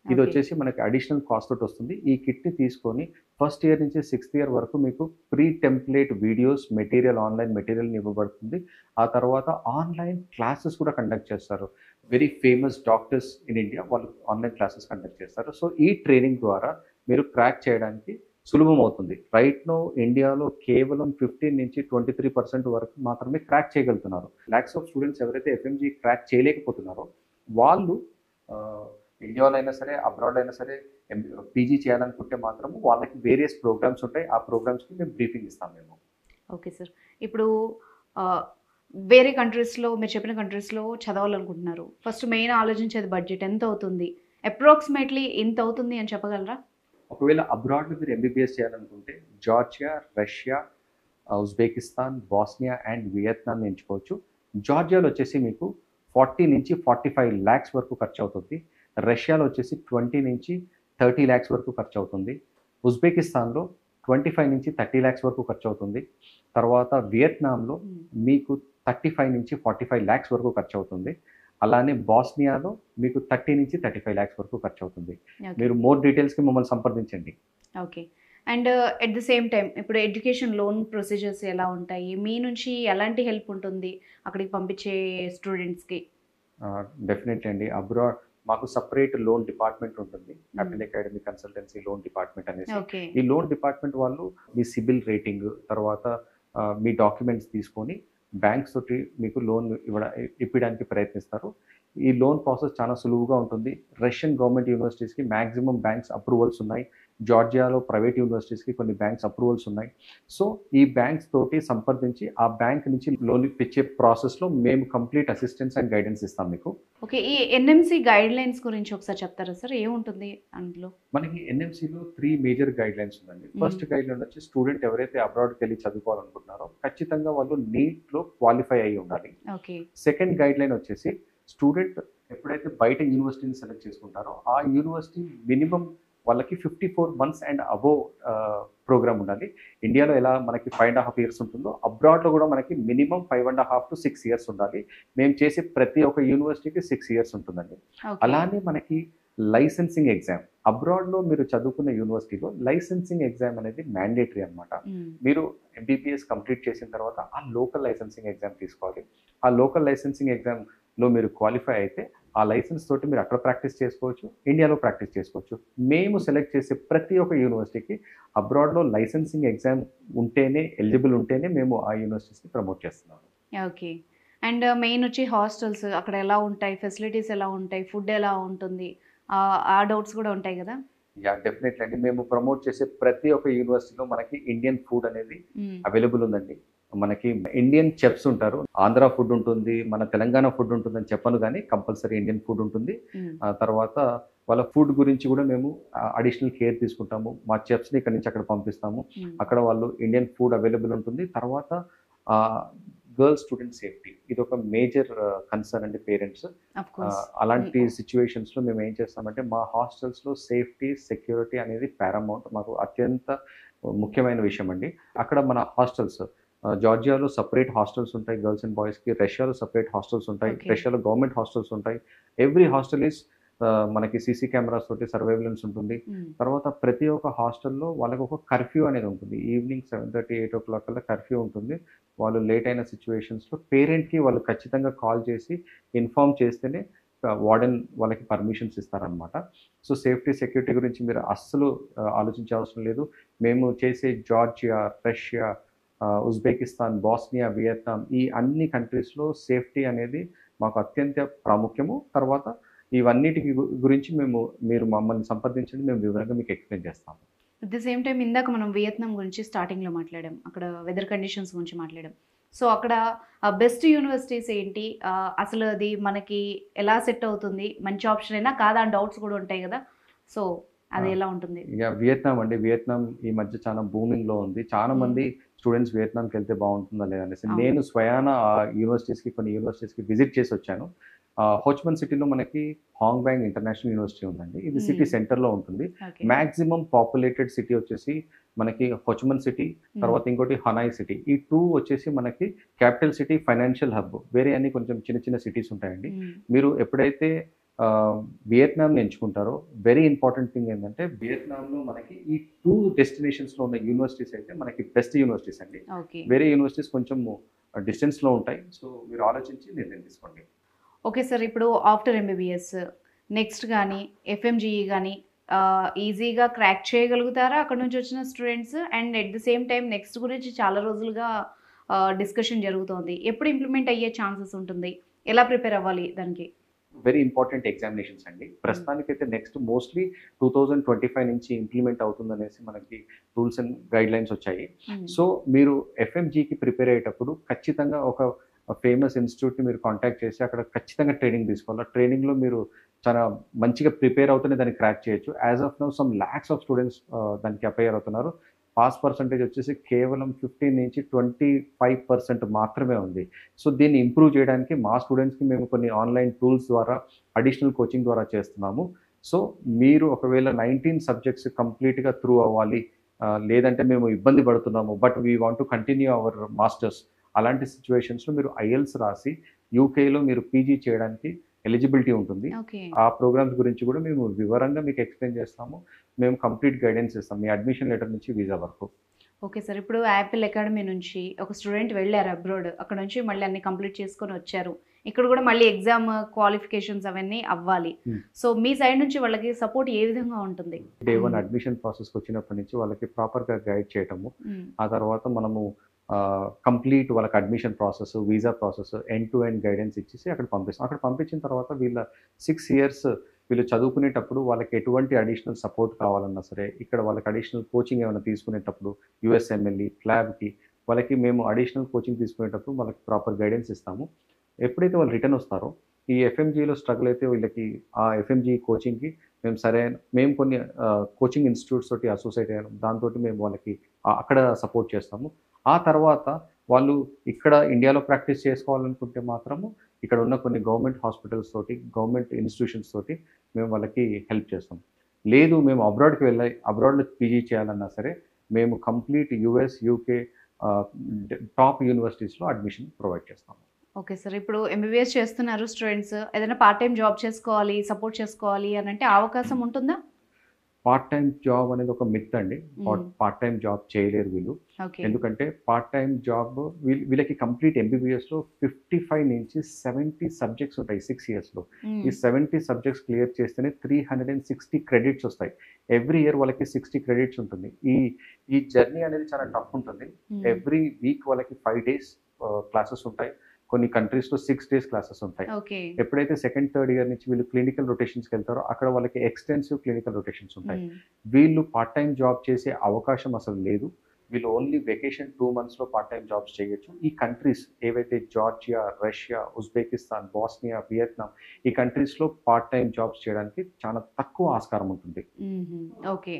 ఇది వచ్చేసి మనకి అడిషనల్ కాస్ట్ తోటి వస్తుంది. ఈ కిట్ని తీసుకొని ఫస్ట్ ఇయర్ నుంచి 6th ఇయర్ వరకు మీకు pre template videos material, online material ఇవ్వబడుతుంది. ఆ తర్వాత ఆన్లైన్ క్లాసెస్ కూడా కండక్ట్ చేస్తారు. Very famous doctors in India వాళ్ళు ఆన్లైన్ క్లాసెస్ కండక్ట్ చేస్తారు. సో ఈ ట్రైనింగ్ ద్వారా మీరు క్రాక్ చేయడానికి సులభం అవుతుంది. రైట్ నో ఇండియాలో కేవలం 15 నుంచి 23% వరకు మాత్రమే క్రాక్ చేయగలుగుతున్నారు. లాక్స్ ఆఫ్ స్టూడెంట్స్ ఎవరైతే FMGE క్రాక్ చేయలేకపోతున్నారో వాళ్ళు ఇండియాలో అయినా సరే అబ్రాడ్ అయినా సరే పీజీ చేయాలనుకుంటే మాత్రం వాళ్ళకి వేరియస్ ప్రోగ్రామ్స్ ఉంటాయి. ఆ ప్రోగ్రామ్స్కి మేము బ్రీఫింగ్ ఇస్తాం మేము. ఓకే సార్, ఇప్పుడు వేరే కంట్రీస్లో మీరు చెప్పిన కంట్రీస్లో చదవాలనుకుంటున్నారు, ఫస్ట్ మెయిన్ ఆలోచించేది బడ్జెట్ ఎంత అవుతుంది, అప్రాక్సిమేట్లీ ఎంత అవుతుంది అని చెప్పగలరా? ఒకవేళ అబ్రాడ్లో మీరు MBBS చేయాలనుకుంటే Georgia, Russia, Uzbekistan, Bosnia and Vietnam ఎంచుకోవచ్చు. జార్జియాలో వచ్చేసి మీకు 40 నుంచి 45 lakhs వరకు ఖర్చు అవుతుంది. రష్యాలో వచ్చేసి 20 నుంచి 30 lakhs వరకు ఖర్చు అవుతుంది. ఉజ్బెకిస్తాన్లో 25 నుంచి 30 lakhs వరకు ఖర్చు అవుతుంది. తర్వాత వియత్నాంలో మీకు 35 నుంచి 45 lakhs వరకు ఖర్చు అవుతుంది. అలానే బాస్నియాలో మీకు 30 నుంచి 35 lakhs వరకు ఖర్చు అవుతుంది. మీరు మోర్ డీటెయిల్స్కి మమ్మల్ని సంప్రదించండి. Okay, and at the same time ఇప్పుడు ఎడ్యుకేషన్ లోన్ ప్రొసీజర్స్ ఎలా ఉంటాయి, మీ నుంచి ఎలాంటి హెల్ప్ ఉంటుంది అక్కడికి పంపించే స్టూడెంట్స్కి? డెఫినెట్లీ అండి, అబ్రాడ్ మాకు సపరేట్ లోన్ డిపార్ట్మెంట్ ఉంటుంది, Apple academy consultancy loan department అనేసి. ఈ లోన్ డిపార్ట్మెంట్ వాళ్ళు మీ సిబిల్ రేటింగ్, తర్వాత మీ డాక్యుమెంట్స్ తీసుకొని బ్యాంక్స్ తోటి మీకు లోన్ ఇప్పడానికి ప్రయత్నిస్తారు. ఈ లోన్ ప్రాసెస్ చాలా సులువుగా ఉంటుంది. రష్యన్ గవర్నమెంట్ యూనివర్సిటీస్కి మ్యాక్సిమం బ్యాంక్స్ అప్రూవల్స్ ఉన్నాయి. జార్జియాలో ప్రైవేట్ యూనివర్సిటీస్కి కొన్ని బ్యాంక్స్ అప్రూవల్స్ ఉన్నాయి. సో ఈ బ్యాంక్స్ తోటి సంప్రదించి ఆ బ్యాంక్ నుంచి లోన్ ఇప్పించే ప్రాసెస్లో మేము కంప్లీట్ అసిస్టెన్స్ అండ్ గైడెన్స్ ఇస్తాం మీకు. ఓకే, ఈ NMC గైడ్ లైన్స్ గురించి ఒకసారి చెప్తారా సార్, ఏముంటుంది అందులో? మనకి NMCలో 3 మేజర్ గైడ్ లైన్స్ ఉందండి. ఫస్ట్ గైడ్ లైన్ వచ్చి స్టూడెంట్ ఎవరైతే అబ్రాడ్కి వెళ్ళి చదువుకోవాలనుకుంటున్నారో ఖచ్చితంగా వాళ్ళు నీట్లో క్వాలిఫై అయ్యి ఉండాలి. సెకండ్ గైడ్ లైన్ వచ్చేసి స్టూడెంట్ ఎప్పుడైతే బయట యూనివర్సిటీని సెలెక్ట్ చేసుకుంటారో ఆ యూనివర్సిటీ మినిమం వాళ్ళకి 54 months అండ్ అబోవ్ ప్రోగ్రామ్ ఉండాలి. ఇండియాలో ఎలా మనకి 5.5 years ఉంటుందో అబ్రాడ్లో కూడా మనకి మినిమం 5.5 to 6 years ఉండాలి. మేము చేసే ప్రతి ఒక్క యూనివర్సిటీకి 6 years ఉంటుందండి. అలానే మనకి లైసెన్సింగ్ ఎగ్జామ్ అబ్రాడ్లో మీరు చదువుకున్న యూనివర్సిటీలో లైసెన్సింగ్ ఎగ్జామ్ అనేది మ్యాండేటరీ అనమాట. మీరు ఎంబీబీఎస్ కంప్లీట్ చేసిన తర్వాత ఆ లోకల్ లైసెన్సింగ్ ఎగ్జామ్ తీసుకోవాలి. ఆ లోకల్ లైసెన్సింగ్ ఎగ్జామ్లో మీరు క్వాలిఫై అయితే ఆ లైసెన్స్ తోటి మీరు అక్కడ ప్రాక్టీస్ చేసుకోవచ్చు, ఇండియాలో ప్రాక్టీస్ చేసుకోవచ్చు. మేము సెలెక్ట్ చేసే ప్రతి ఒక్క యూనివర్సిటీకి అబ్రాడ్లో లైసెన్సింగ్ ఎగ్జామ్ ఉంటేనే, ఎలిజిబుల్ ఉంటేనే మేము ఆ యూనివర్సిటీస్ని ప్రమోట్ చేస్తున్నాము. ఓకే. అండ్ మెయిన్ వచ్చి హాస్టల్స్ అక్కడ ఎలా ఉంటాయి, ఫెసిలిటీస్ ఎలా ఉంటాయి, ఫుడ్ ఎలా ఉంటుంది, ఆ డౌట్స్ కూడా ఉంటాయి కదా? డెఫినెట్లీ అండి. మేము ప్రమోట్ చేసే ప్రతి ఒక్క యూనివర్సిటీలో మనకి ఇండియన్ ఫుడ్ అనేది అవైలబుల్ ఉందండి. మనకి ఇండియన్ చెఫ్స్ ఉంటారు. ఆంధ్ర ఫుడ్ ఉంటుంది, మన తెలంగాణ ఫుడ్ ఉంటుందని చెప్పను కానీ కంపల్సరీ ఇండియన్ ఫుడ్ ఉంటుంది. తర్వాత వాళ్ళ ఫుడ్ గురించి కూడా మేము అడిషనల్ కేర్ తీసుకుంటాము. మా చెఫ్స్ని ఇక్కడి నుంచి అక్కడ పంపిస్తాము. అక్కడ వాళ్ళు ఇండియన్ ఫుడ్ అవైలబుల్ ఉంటుంది. తర్వాత గర్ల్ స్టూడెంట్ సేఫ్టీ ఇది ఒక మేజర్ కన్సర్న్ అండి పేరెంట్స్. అలాంటి సిచ్యువేషన్స్లో మేము ఏం చేస్తామంటే మా హాస్టల్స్లో సేఫ్టీ సెక్యూరిటీ అనేది పారామౌంట్, మాకు అత్యంత ముఖ్యమైన విషయం అండి. అక్కడ మన హాస్టల్స్ జార్జియాలో సపరేట్ హాస్టల్స్ ఉంటాయి గర్ల్స్ అండ్ బాయ్స్కి, రష్యాలో సపరేట్ హాస్టల్స్ ఉంటాయి, రష్యాలో గవర్నమెంట్ హాస్టల్స్ ఉంటాయి. ఎవ్రీ హాస్టల్ ఈస్ మనకి సీసీ కెమెరాస్ తోటి సర్వేలెన్స్ ఉంటుంది. తర్వాత ప్రతి ఒక్క హాస్టల్లో వాళ్ళకి ఒక కర్ఫ్యూ అనేది ఉంటుంది. ఈవినింగ్ 7:30, 8 o'clock కల్లా కర్ఫ్యూ ఉంటుంది. వాళ్ళు లేట్ అయిన సిచ్యువేషన్స్లో పేరెంట్కి వాళ్ళు ఖచ్చితంగా కాల్ చేసి ఇన్ఫార్మ్ చేస్తేనే వార్డెన్ వాళ్ళకి పర్మిషన్స్ ఇస్తారనమాట. సో సేఫ్టీ సెక్యూరిటీ గురించి మీరు అస్సలు ఆలోచించే అవసరం లేదు. మేము చేసే Georgia, Russia, Uzbekistan, Bosnia, Vietnam ఈ అన్ని కంట్రీస్లో సేఫ్టీ అనేది మాకు అత్యంత ప్రాముఖ్యము. తర్వాత ఇవన్నిటికి గురించి మీరు మమ్మల్ని సంప్రదించండి, మేము వివరంగా మీకు ఎక్స్ప్లెయిన్ చేస్తాము. అట్ ది సేమ్ టైం ఇందాక మనం వియత్నాం గురించి స్టార్టింగ్లో మాట్లాడాం, అక్కడ వెదర్ కండిషన్స్ గురించి మాట్లాడాం. సో అక్కడ బెస్ట్ యూనివర్సిటీస్ ఏంటి, అసలు అది మనకి ఎలా సెట్ అవుతుంది, మంచి ఆప్షన్ అయినా కాదా అని డౌట్స్ కూడా ఉంటాయి కదా, సో అది ఎలా ఉంటుంది? వియత్నాం అండి, వియత్నాం ఈ మధ్య చాలా బూమింగ్లో ఉంది. చాలా మంది స్టూడెంట్స్ వియత్నాంకి వెళ్తే బాగుంటుందా లేదనేసి నేను స్వయాన ఆ యూనివర్సిటీస్కి కొన్ని యూనివర్సిటీస్కి విజిట్ చేసి వచ్చాను. హోచ్మన్ సిటీలో మనకి హాంగ్ బ్యాంగ్ ఇంటర్నేషనల్ యూనివర్సిటీ ఉందండి. ఇది సిటీ సెంటర్లో ఉంటుంది. మ్యాక్సిమం పాపులేటెడ్ సిటీ వచ్చేసి మనకి హోచ్మన్ సిటీ, తర్వాత ఇంకోటి హనాయ్ సిటీ. ఈ 2 వచ్చేసి మనకి క్యాపిటల్ సిటీ, ఫైనాన్షియల్ హబ్. వేరే అన్ని కొంచెం చిన్న చిన్న సిటీస్ ఉంటాయండి. మీరు ఎప్పుడైతే వియత్నాంని ఎంచుకుంటారో వెరీ ఇంపార్టెంట్ థింగ్ ఏంటంటే వియత్నాంలో మనకి ఈ 2 డెస్టినేషన్స్లో ఉన్న యూనివర్సిటీస్ అయితే మనకి బెస్ట్ యూనివర్సిటీస్ అండి. వేరే యూనివర్సిటీస్ కొంచెం డిస్టెన్స్లో ఉంటాయి. సో మీరు ఆలోచించి నిర్ణయం తీసుకోండి. ఓకే సార్, ఇప్పుడు ఆఫ్టర్ ఎంబీబీఎస్ నెక్స్ట్ కానీ ఎఫ్ఎంజీఈ కానీ ఈజీగా క్రాక్ చేయగలుగుతారా అక్కడ నుంచి వచ్చిన students? And at the same time next గురించి చాలా రోజులుగా డిస్కషన్ జరుగుతోంది, ఎప్పుడు ఇంప్లిమెంట్ అయ్యే ఛాన్సెస్ ఉంటుంది, ఎలా ప్రిపేర్ అవ్వాలి దానికి? వెరీ ఇంపార్టెంట్ ఎగ్జామినేషన్స్ అండి. ప్రస్తుతానికైతే నెక్స్ట్ మోస్ట్లీ 2025 నుంచి ఇంప్లిమెంట్ అవుతుందనేసి మనకి రూల్స్ అండ్ గైడ్ లైన్స్ వచ్చాయి. సో మీరు ఎఫ్ఎంజీకి ప్రిపేర్ అయ్యేటప్పుడు ఖచ్చితంగా ఒక ఫేమస్ ఇన్స్టిట్యూట్ని మీరు కాంటాక్ట్ చేసి అక్కడ ఖచ్చితంగా ట్రైనింగ్ తీసుకోవాలి. ట్రైనింగ్లో మీరు చాలా మంచిగా ప్రిపేర్ అవుతూనే దాన్ని క్రాక్ చేయొచ్చు. As of now some lakhs of students దానికి అపేర్ అవుతున్నారు. పాస్ పర్సంటేజ్ వచ్చేసి కేవలం 15 నుంచి 25% మాత్రమే ఉంది. సో దీన్ని ఇంప్రూవ్ చేయడానికి మా స్టూడెంట్స్కి మేము కొన్ని ఆన్లైన్ టూల్స్ ద్వారా అడిషనల్ కోచింగ్ ద్వారా చేస్తున్నాము. సో మీరు ఒకవేళ 19 సబ్జెక్ట్స్ కంప్లీట్గా త్రూ అవ్వాలి, లేదంటే మేము ఇబ్బంది పడుతున్నాము but we want to continue our masters, అలాంటి సిచ్యువేషన్స్లో మీరు ఐఎల్స్ రాసి యూకేలో మీరు పీజీ చేయడానికి ఎలిజిబిలిటీ ఉంటుంది. ఆ ప్రోగ్రామ్స్ గురించి కూడా మేము వివరంగా మీకు ఎక్స్ప్లెయిన్ చేస్తాము. మేము కంప్లీట్ గైడెన్స్ ఇస్తాం మీ అడ్మిషన్ లెటర్ నుంచి వీసా వరకు. ఓకే సార్, ఇప్పుడు యాపిల్ అకాడమీ నుంచి ఒక స్టూడెంట్ వెళ్ళారు అబ్రాడ్, అక్కడ నుంచి మళ్ళీ అన్ని కంప్లీట్ చేసుకొని వచ్చారు, ఇక్కడ కూడా మళ్ళీ ఎగ్జామ్ క్వాలిఫికేషన్స్ అవన్నీ అవ్వాలి. సో మీ సైడ్ నుంచి వాళ్ళకి సపోర్ట్ ఏ విధంగా ఉంటుంది? డే 1 అడ్మిషన్ ప్రాసెస్కి వచ్చినప్పటి నుంచి వాళ్ళకి ప్రాపర్గా గైడ్ చేయటము, ఆ తర్వాత మనము కంప్లీట్ వాళ్ళకి admission process, visa process, end to end guidance ఇచ్చేసి అక్కడ పంపిస్తాం. అక్కడ పంపించిన తర్వాత వీళ్ళ 6 years వీళ్ళు చదువుకునేటప్పుడు వాళ్ళకి ఎటువంటి అడిషనల్ సపోర్ట్ కావాలన్నా సరే, ఇక్కడ వాళ్ళకి అడిషనల్ కోచింగ్ ఏమైనా తీసుకునేటప్పుడు యూఎస్ఎంఎల్ఈ, క్లాబ్కి వాళ్ళకి మేము అడిషనల్ కోచింగ్ తీసుకునేటప్పుడు వాళ్ళకి ప్రాపర్ గైడెన్స్ ఇస్తాము. ఎప్పుడైతే వాళ్ళు రిటర్న్ వస్తారో ఈ ఎఫ్ఎంజీలో స్ట్రగుల్ అయితే వీళ్ళకి ఆ ఎఫ్ఎంజీ కోచింగ్కి మేము కొన్ని కోచింగ్ ఇన్స్టిట్యూట్స్ తోటి అసోసియేట్ అయ్యాము. దాంతో మేము వాళ్ళకి అక్కడ సపోర్ట్ చేస్తాము. ఆ తర్వాత వాళ్ళు ఇక్కడ ఇండియాలో ప్రాక్టీస్ చేసుకోవాలనుకుంటే మాత్రము ఇక్కడ ఉన్న కొన్ని గవర్నమెంట్ హాస్పిటల్స్ తోటి, గవర్నమెంట్ ఇన్స్టిట్యూషన్స్ తోటి మేము వాళ్ళకి హెల్ప్ చేస్తాం. లేదు మేము అబ్రాడ్కి వెళ్ళాలి, అబ్రాడ్లో పీజీ చేయాలన్నా సరే మేము కంప్లీట్ యూఎస్, యూకే టాప్ యూనివర్సిటీస్లో అడ్మిషన్ ప్రొవైడ్ చేస్తాము. Okay sir. ఇప్పుడు ఎంబీబీఎస్ చేస్తున్నారు స్టూడెంట్స్. ఏదైనా పార్ట్ టైం జాబ్ చేసుకోవాలి, సపోర్ట్ చేసుకోవాలి అని అంటే అవకాశం ఉంటుందా? పార్ట్ టైం జాబ్ అనేది ఒక మిత్ అండి. పార్ట్ టైం జాబ్ చేయలేరు వీళ్ళు. ఓకే. ఎందుకంటే పార్ట్ టైం జాబ్ వీళ్ళకి కంప్లీట్ ఎంబీబీఎస్లో 55 నుంచి 70 సబ్జెక్ట్స్ ఉంటాయి 6 ఇయర్స్లో. ఈ 70 సబ్జెక్ట్స్ క్లియర్ చేస్తేనే 360 క్రెడిట్స్ వస్తాయి. ఎవ్రీ ఇయర్ వాళ్ళకి 60 క్రెడిట్స్ ఉంటుంది. ఈ జర్నీ అనేది చాలా టఫ్ ఉంటుంది. ఎవ్రీ వీక్ వాళ్ళకి 5 డేస్ క్లాసెస్ ఉంటాయి. కొన్ని కంట్రీస్లో 6 డేస్ క్లాసెస్ ఉంటాయి. ఓకే. ఎప్పుడైతే సెకండ్ థర్డ్ ఇయర్ నుంచి వీళ్ళు క్లినికల్ రొటేషన్స్కి వెళ్తారో అక్కడ వాళ్ళకి ఎక్స్టెన్సివ్ క్లినికల్ రొటేషన్స్ ఉంటాయి. వీళ్ళు పార్ట్ టైం జాబ్ చేసే అవకాశం అసలు లేదు. వీళ్ళు ఓన్లీ వెకేషన్ 2 monthsలో పార్ట్ టైం జాబ్స్ చేయొచ్చు. ఈ కంట్రీస్ ఏవైతే Georgia, Russia, Uzbekistan, Bosnia, Vietnam ఈ కంట్రీస్లో పార్ట్ టైం జాబ్స్ చేయడానికి చాలా తక్కువ ఆస్కారం ఉంటుంది. ఓకే.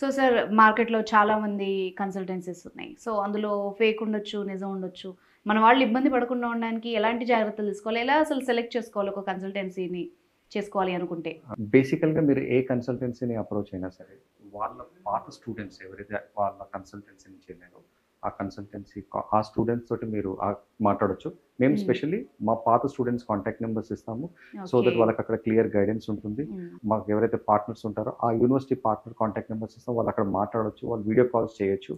సో సార్, మార్కెట్లో చాలామంది కన్సల్టెన్సీస్ ఉన్నాయి. సో అందులో ఫేక్ ఉండొచ్చు, నిజం ఉండొచ్చు. మన వాళ్ళు ఇబ్బంది పడకుండా ఉండడానికి ఎలాంటి జాగ్రత్తలు తీసుకోవాలి? ఎలా అసలు సెలెక్ట్ చేసుకోవాలి ఒక కన్సల్టెన్సీని చేసుకోవాలి అనుకుంటే? బేసికల్గా మీరు ఏ కన్సల్టెన్సీని అప్రోచ్ అయినా సరే వాళ్ళ పాత స్టూడెంట్స్ ఎవరైతే వాళ్ళ కన్సల్టెన్సీ నుంచి వెళ్ళారో ఆ స్టూడెంట్స్ తోటి మీరు మాట్లాడొచ్చు. మేము స్పెషల్లీ మా పాత స్టూడెంట్స్ కాంటాక్ట్ నెంబర్స్ ఇస్తాము. సో దట్ వాళ్ళకి అక్కడ క్లియర్ గైడెన్స్ ఉంటుంది. మాకు ఎవరైతే పార్ట్నర్స్ ఉంటారో ఆ యూనివర్సిటీ పార్ట్నర్ కాంటాక్ట్ నెంబర్స్ ఇస్తాం. వాళ్ళు అక్కడ మాట్లాడొచ్చు, వాళ్ళు వీడియో కాల్స్ చేయొచ్చు.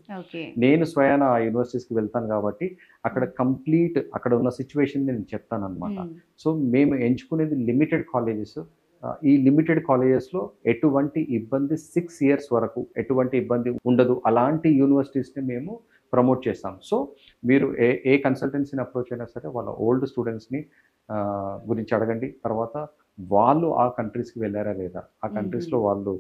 నేను స్వయాన ఆ యూనివర్సిటీస్కి వెళ్తాను కాబట్టి అక్కడ కంప్లీట్ అక్కడ ఉన్న సిచ్యువేషన్ నేను చెప్తాను అనమాట. సో మేము ఎంచుకునేది లిమిటెడ్ కాలేజెస్. ఈ లిమిటెడ్ కాలేజెస్లో ఎటువంటి ఇబ్బంది 6 years వరకు ఎటువంటి ఇబ్బంది ఉండదు. అలాంటి యూనివర్సిటీస్ని మేము ప్రమోట్ చేస్తాం. సో మీరు ఏ కన్సల్టెన్సీని అప్రోచ్ అయినా సరే వాళ్ళ ఓల్డ్ స్టూడెంట్స్ని గురించి అడగండి. తర్వాత వాళ్ళు ఆ కంట్రీస్కి వెళ్ళారా లేదా, ఆ కంట్రీస్లో వాళ్ళు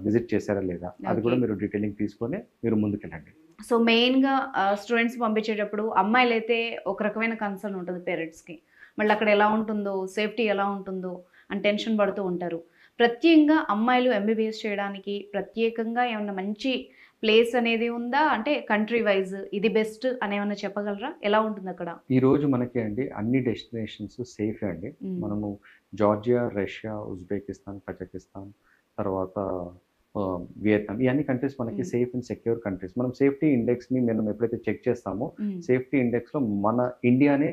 విజిట్ చేశారా లేదా, అది కూడా మీరు డీటెయిలింగ్ తీసుకొని మీరు ముందుకెళ్ళండి. సో మెయిన్గా స్టూడెంట్స్ పంపించేటప్పుడు అమ్మాయిలు అయితే ఒక రకమైన కన్సర్న్ ఉంటుంది పేరెంట్స్కి. మళ్ళీ అక్కడ ఎలా ఉంటుందో, సేఫ్టీ ఎలా ఉంటుందో అని టెన్షన్ పడుతూ ఉంటారు. ప్రత్యేకంగా అమ్మాయిలు ఎంబీబీఎస్ చేయడానికి ప్రత్యేకంగా ఏమన్నా మంచి ప్లేస్ అనేది ఉందా? అంటే కంట్రీ వైజ్ ఇది బెస్ట్ అని ఏమన్నా చెప్పగలరా? ఎలా ఉంటుంది అక్కడ? ఈ రోజు మనకి అండి అన్ని డెస్టినేషన్స్ సేఫ్ అండి. మనము జార్జియా, రష్యా, ఉజ్బెకిస్తాన్, కజకిస్తాన్, తర్వాత వియత్నాం ఈ అన్ని కంట్రీస్ మనకి సేఫ్ అండ్ సెక్యూర్ కంట్రీస్. మనం సేఫ్టీ ఇండెక్స్ని మనం ఎప్పుడైతే చెక్ చేస్తామో సేఫ్టీ ఇండెక్స్లో మన ఇండియానే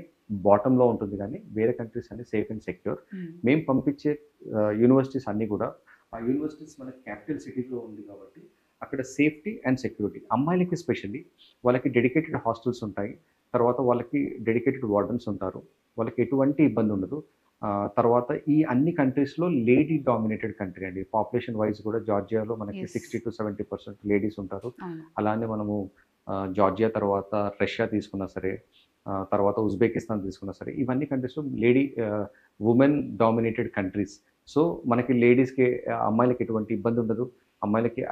బాటంలో ఉంటుంది, కానీ వేరే కంట్రీస్ అన్ని సేఫ్ అండ్ సెక్యూర్. మేము పంపించే యూనివర్సిటీస్ అన్నీ కూడా ఆ యూనివర్సిటీస్ మన క్యాపిటల్ సిటీలో ఉంది కాబట్టి అక్కడ సేఫ్టీ అండ్ సెక్యూరిటీ. అమ్మాయిలకి స్పెషల్లీ వాళ్ళకి డెడికేటెడ్ హాస్టల్స్ ఉంటాయి. తర్వాత వాళ్ళకి డెడికేటెడ్ వార్డన్స్ ఉంటారు. వాళ్ళకి ఎటువంటి ఇబ్బంది ఉండదు. తర్వాత ఈ అన్ని కంట్రీస్లో లేడీ డామినేటెడ్ కంట్రీ అండి. పాపులేషన్ వైజ్ కూడా జార్జియాలో మనకి 60 to 70% లేడీస్ ఉంటారు. అలానే మనము జార్జియా తర్వాత రష్యా తీసుకున్నా సరే, తర్వాత ఉజ్బెకిస్తాన్ తీసుకున్నా సరే, ఇవన్నీ కంట్రీస్లో ఉమెన్ డామినేటెడ్ కంట్రీస్. సో మనకి లేడీస్కి అమ్మాయిలకి ఎటువంటి ఇబ్బంది ఉండదు. అమ్మాయిలకి